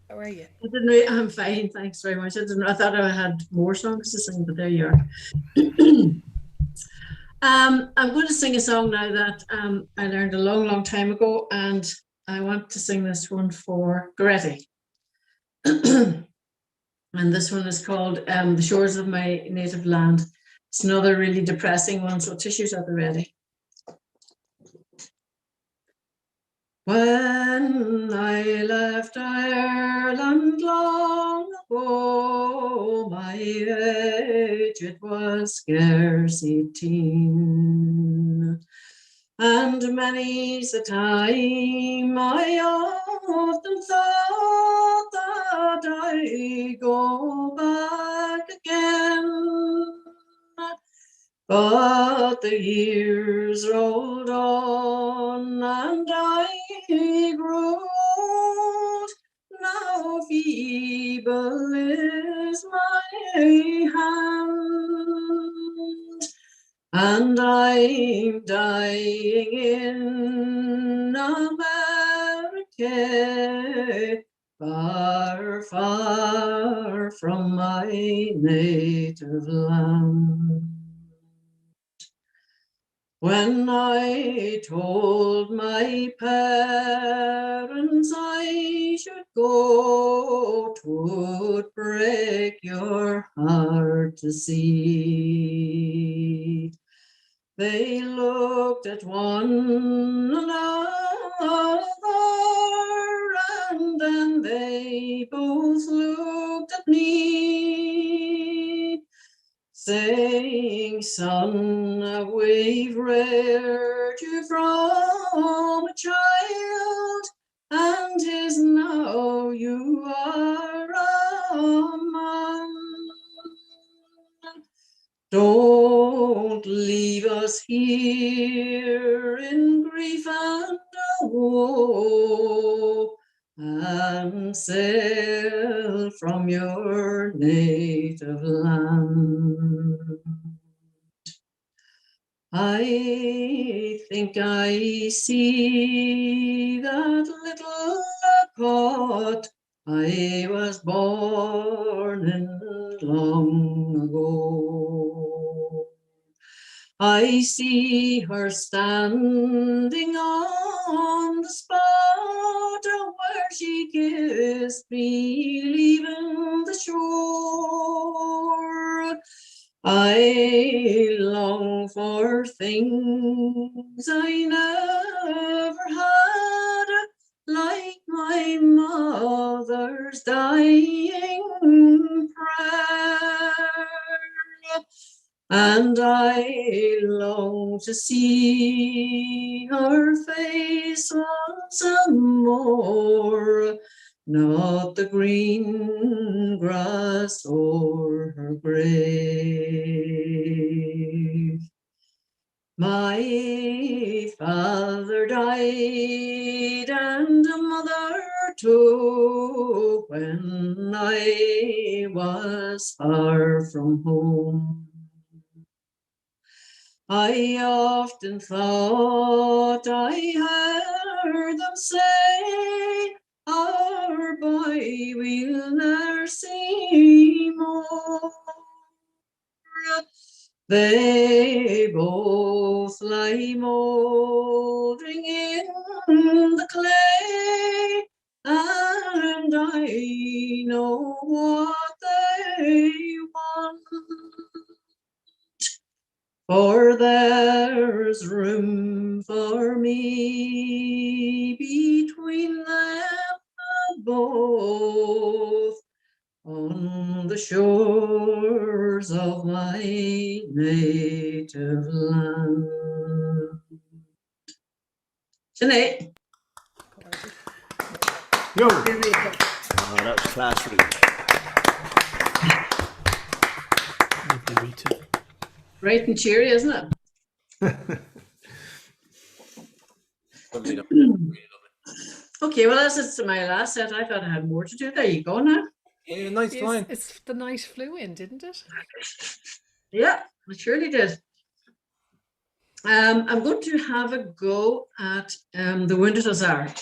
How are you? I didn't know, I'm fine, thanks very much. I thought I had more songs to sing, but there you are. I'm going to sing a song now that I learned a long time ago, and I want to sing this one for Goretti. And this one is called The Shores of My Native Land. It's another really depressing one, so tissues at the ready. When I left Ireland long ago, my age it was scarce 18, and many's the time I often thought that I'd go back again. But the years rolled on and I grew old. Now feeble is my hand, and I'm dying in America, far, far from my native land. When I told my parents I should go, 'twould break your heart to see. They looked at one and then they both looked at me, saying, son, we've reared you from a child, and 'tis now you are a man. Don't leave us here in grief and woe, and sail from your native land. I think I see that little cot I was born in long ago. I see her standing on the spot where she kissed me leaving the shore. I long for things I never had, like my mother's dying prayer. And I long to see her face once more, not the green grass o'er her grave. My father died, and mother too, when I was far from home. I often thought I heard them say, our boy will ne'er see more. They both lie mouldering in the clay, and I know what they want. For there's room for me between them both, on the shores of my native land. Sinead. Yo. Oh, that was class, Rita. Bright and cheery, isn't it? Okay, well, as it's my last set, I thought I had more to do. There you go now. Yeah, nice line. It's the night flew in, didn't it? Yeah, it surely did. I'm going to have a go at the Wounded OHara.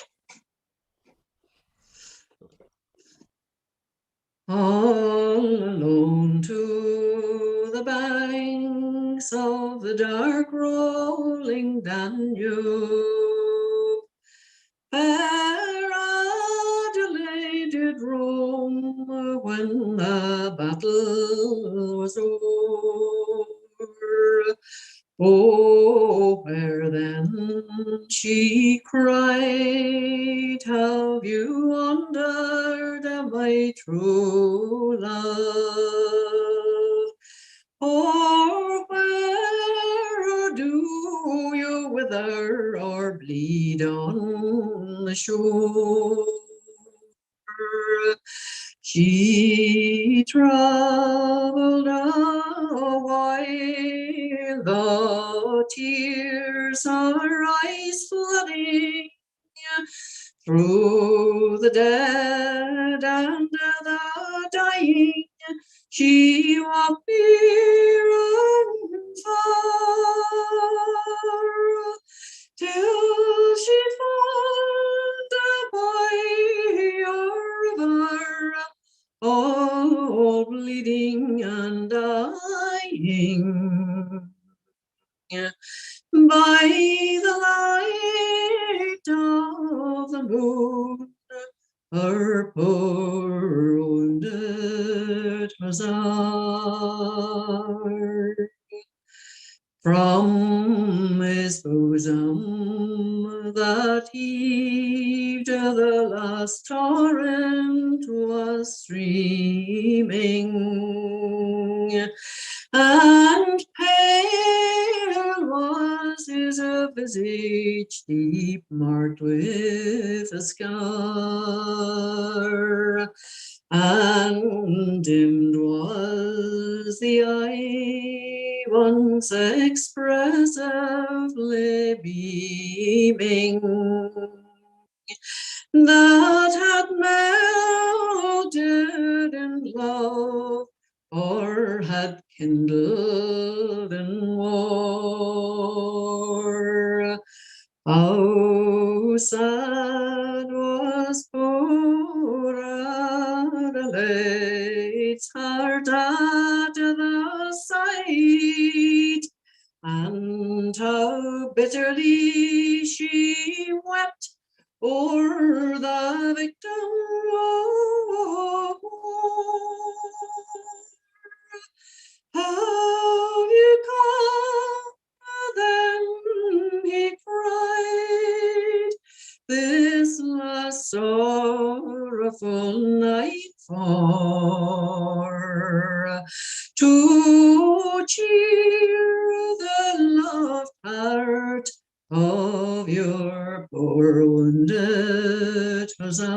All alone to the banks of the dark rolling Danube, fair Adelaide did roam when the battle was over. Oh, where then she cried, have you wandered, my true love? Or where do you wither or bleed on the shore? She traveled a while, the tears her eyes flooding, through the dead and the dying. She walked near and far, till she found a boy of her, all bleeding and dying. By the light of the moon, her poor wounded hussar, from his bosom that heaved the last torrent was streaming, and pale was his visage, deep marked with a scar, and dimmed was the eye once expressively beaming, that had melted in love or had kindled in war. How sad was poor Adelaide's heart at the sight, and how bitterly she wept o'er the victim of war. Have you come then, he cried, this last sorrowful night for, to cheer the loved heart of your poor wounded hussar.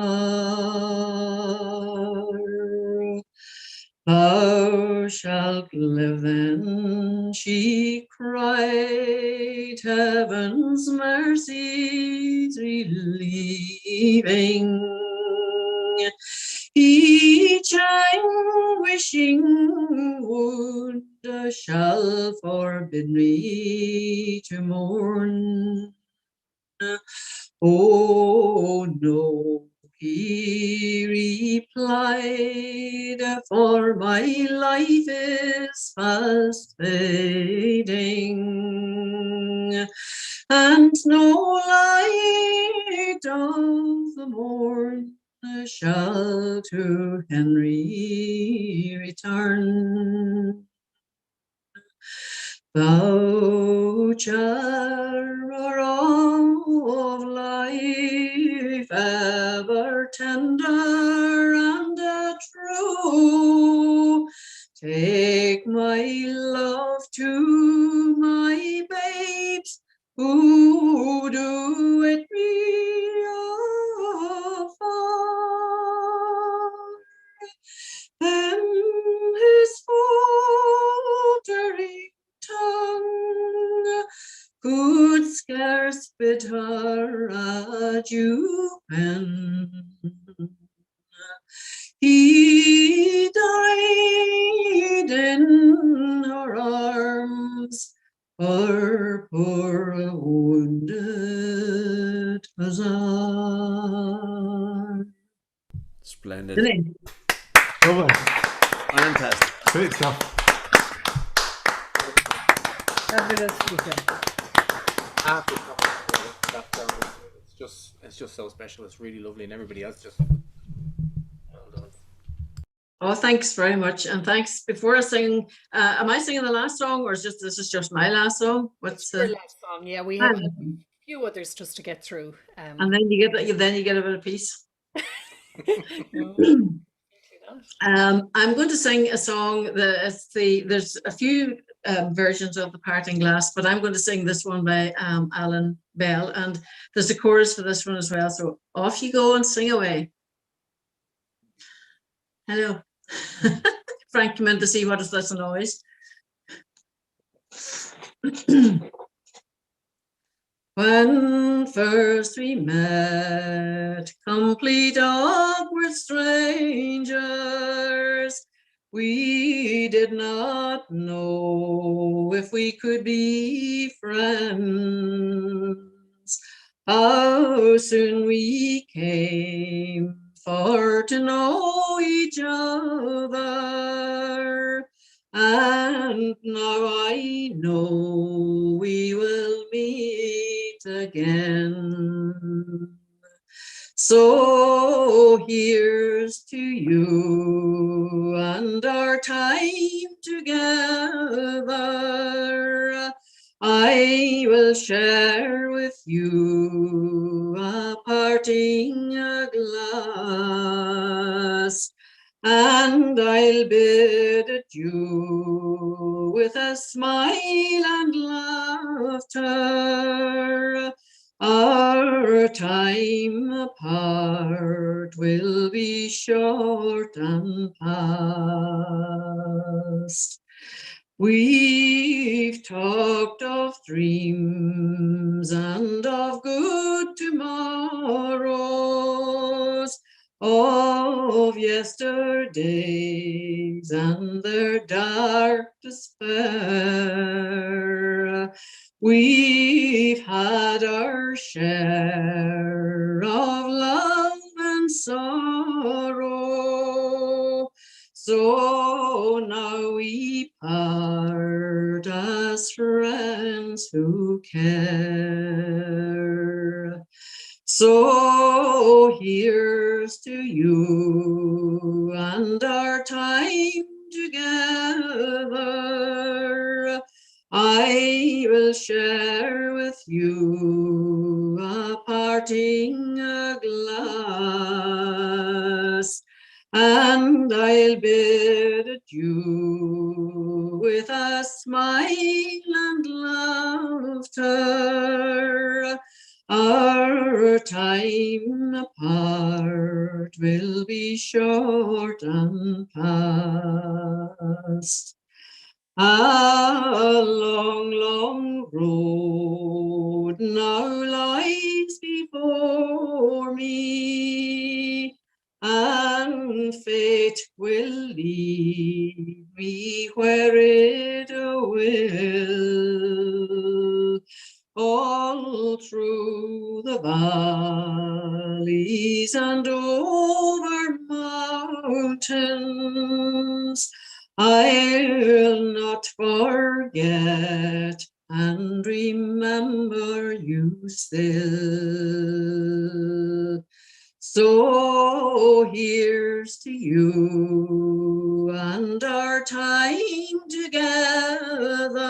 Thou shalt live then, she cried, heaven's mercies relieving, each anguishing wound shall forbid me to mourn. Oh no, he replied, for my life is fast fading, and no light of the morn shall to Henry return. Voucher of life, ever tender and true, take my love to my babes who do it me afar. Then his faltering tongue could scarce bid her adieu pen. He died in her arms, her poor wounded hussar. Splendid. Lovely. Fantastic. Great stuff. Fabulous, Rita. It's just so special. It's really lovely, and everybody else just. Oh, thanks very much, and thanks. Before I sing, am I singing the last song, or is this is just my last song? What's your last song? Yeah, we have a few others just to get through. And then you get a bit of peace. I'm going to sing a song there's a few versions of The Parting Glass, but I'm going to sing this one by Alan Bell, and there's a chorus for this one as well. So off you go and sing away. Hello. Frank came in to see what is this noise. When first we met, complete awkward strangers, we did not know if we could be friends. How soon we came for to know each other, and now I know we will meet again. So here's to you and our time together. I will share with you a parting glass, and I'll bid adieu with a smile and laughter. Our time apart will be short and past. We've talked of dreams and of good tomorrows, of yesterdays and their dark despair. We've had our share of love and sorrow, so now we part as friends who care. So here's to you and our time together. I will share with you a parting glass, and I'll bid adieu with a smile and laughter. Our time apart will be short and past. A long, long road now lies before me, and fate will lead me where it will. All through the valleys and over mountains, I'll not forget and remember you still. So here's to you and our time together.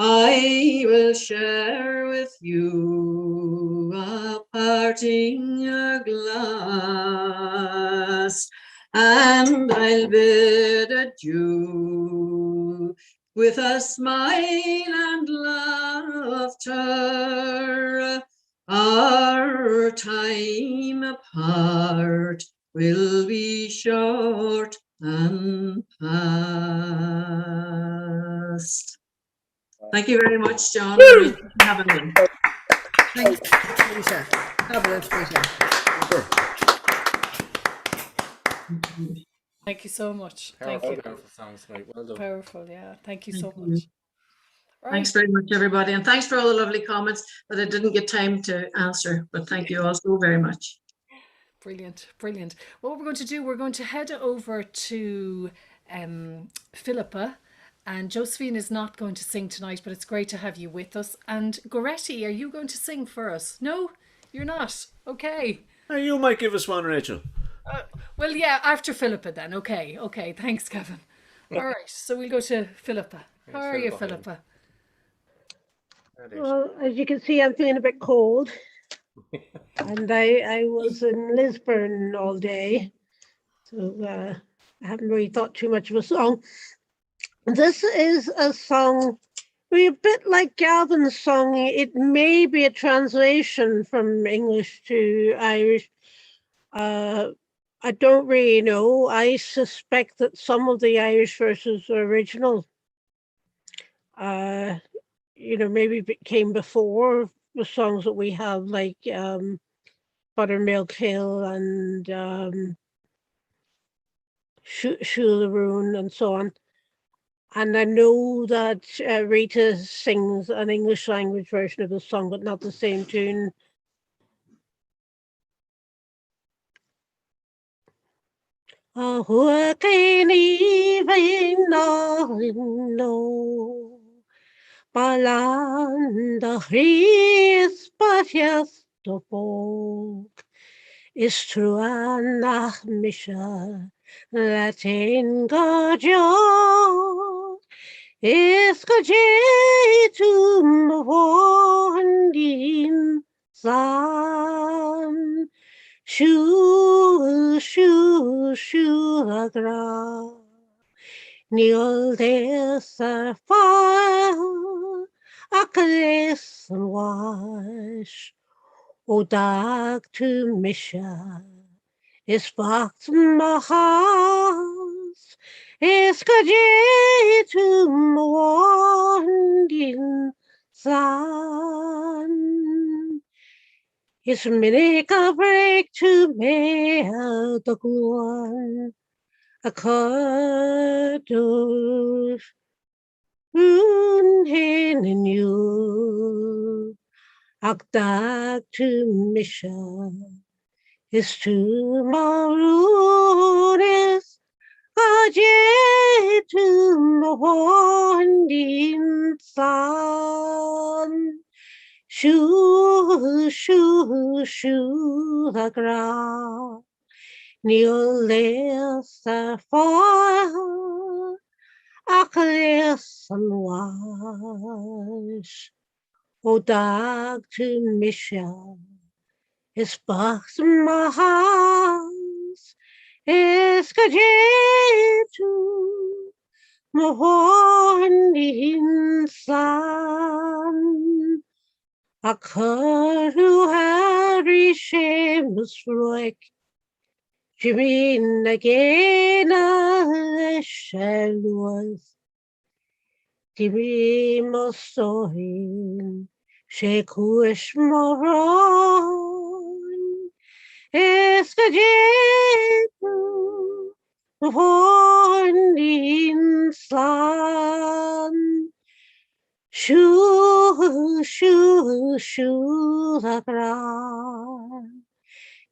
I will share with you a parting glass, and I'll bid adieu with a smile and laughter. Our time apart will be short and past. Thank you very much, John. Thank you for having me. Thanks, Rita. Fabulous, Rita. Thank you so much. Powerful, Thank you. powerful songs tonight. Well done. Powerful, yeah. Thank you so Thank you. much. Right. Thanks very much, everybody. And thanks for all the lovely comments that I didn't get time to answer, but thank you all so very much. Brilliant, brilliant. What we're going to do, we're going to head over to Philippa, and Josephine is not going to sing tonight, but it's great to have you with us. And Goretti, are you going to sing for us? No, you're not. Okay. You might give us one, Rachel. Well, yeah, after Philippa then. Okay, okay. Thanks, Kevin. All right, so we'll go to Philippa. How are you, Philippa? Well, as you can see, I'm feeling a bit cold. And I was in Lisburn all day, so I haven't really thought too much of a song. This is a song, a bit like Galvin's song. It may be a translation from English to Irish. I don't really know. I suspect that some of the Irish verses are original. Maybe it came before the songs that we have, like Buttermilk Hill and Fhaoláin and so on. And I know that Rita sings an English language version of the song, but not the same tune. Balanda hris patias do bog is truanach misha Latin gojo Is go to Mawandin San. Shoo, shoo, shoo, agra. Neil des a fire, Achilles and wash. O dag to Misha, is fox my house, is good to Mawandin San. Is make a break to me out the one. A cuddle in you. Agdag to Misha is tomorrow is a jet to Mawandin San. Shoo, shoo, shoo, the ground. Neil les a fire, Achilles and wash. O dag to Misha, is box my house, is gajet to Mawandin San. A curru Harry Seamus Roik, Jimmy again a shell was. Jimmy must saw him, shake wish moron. Escajeto, Mawandin San. Shoo, shoo, shoo, the ground.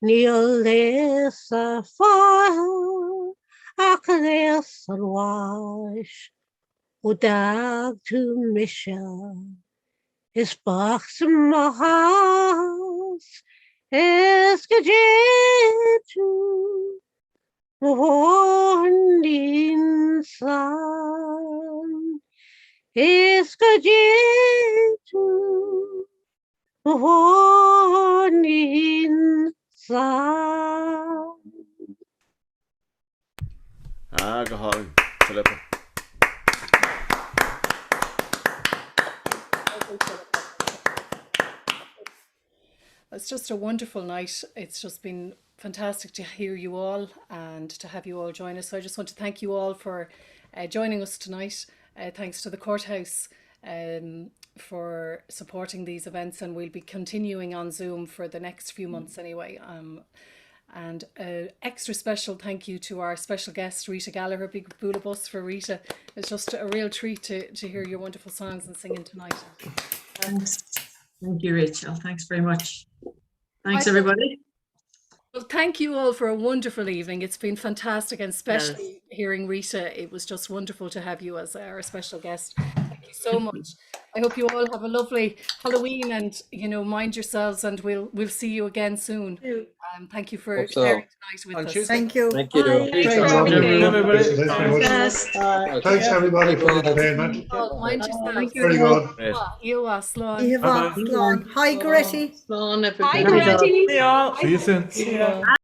Neil les a fire, Achilles and wash. O dag to Misha, is box my house, is gajet to Mawandin San. Is gajet to Mawandin San. Go home, Philippa. It's just a wonderful night. It's just been fantastic to hear you all and to have you all join us. So I just want to thank you all for joining us tonight. Thanks to the Courthouse for supporting these events, and we'll be continuing on Zoom for the next few months anyway. And extra special thank you to our special guest, Rita Gallagher. Big boola bus for Rita. It's just a real treat to hear your wonderful songs and singing tonight. Thanks. Thank you, Rachel. Thanks very much. Thanks, everybody. Well, thank you all for a wonderful evening. It's been fantastic, and especially hearing Rita. It was just wonderful to have you as our special guest. Thank you so much. I hope you all have a lovely Halloween, and mind yourselves, and we'll see you again soon. Thank you for sharing tonight with us. Thank you. Thank you. Thanks, everybody, for the entertainment. Mind yourselves. Very good. Slán. Hi, Gretti. Slán, Hi, everybody. Gretti. See you soon.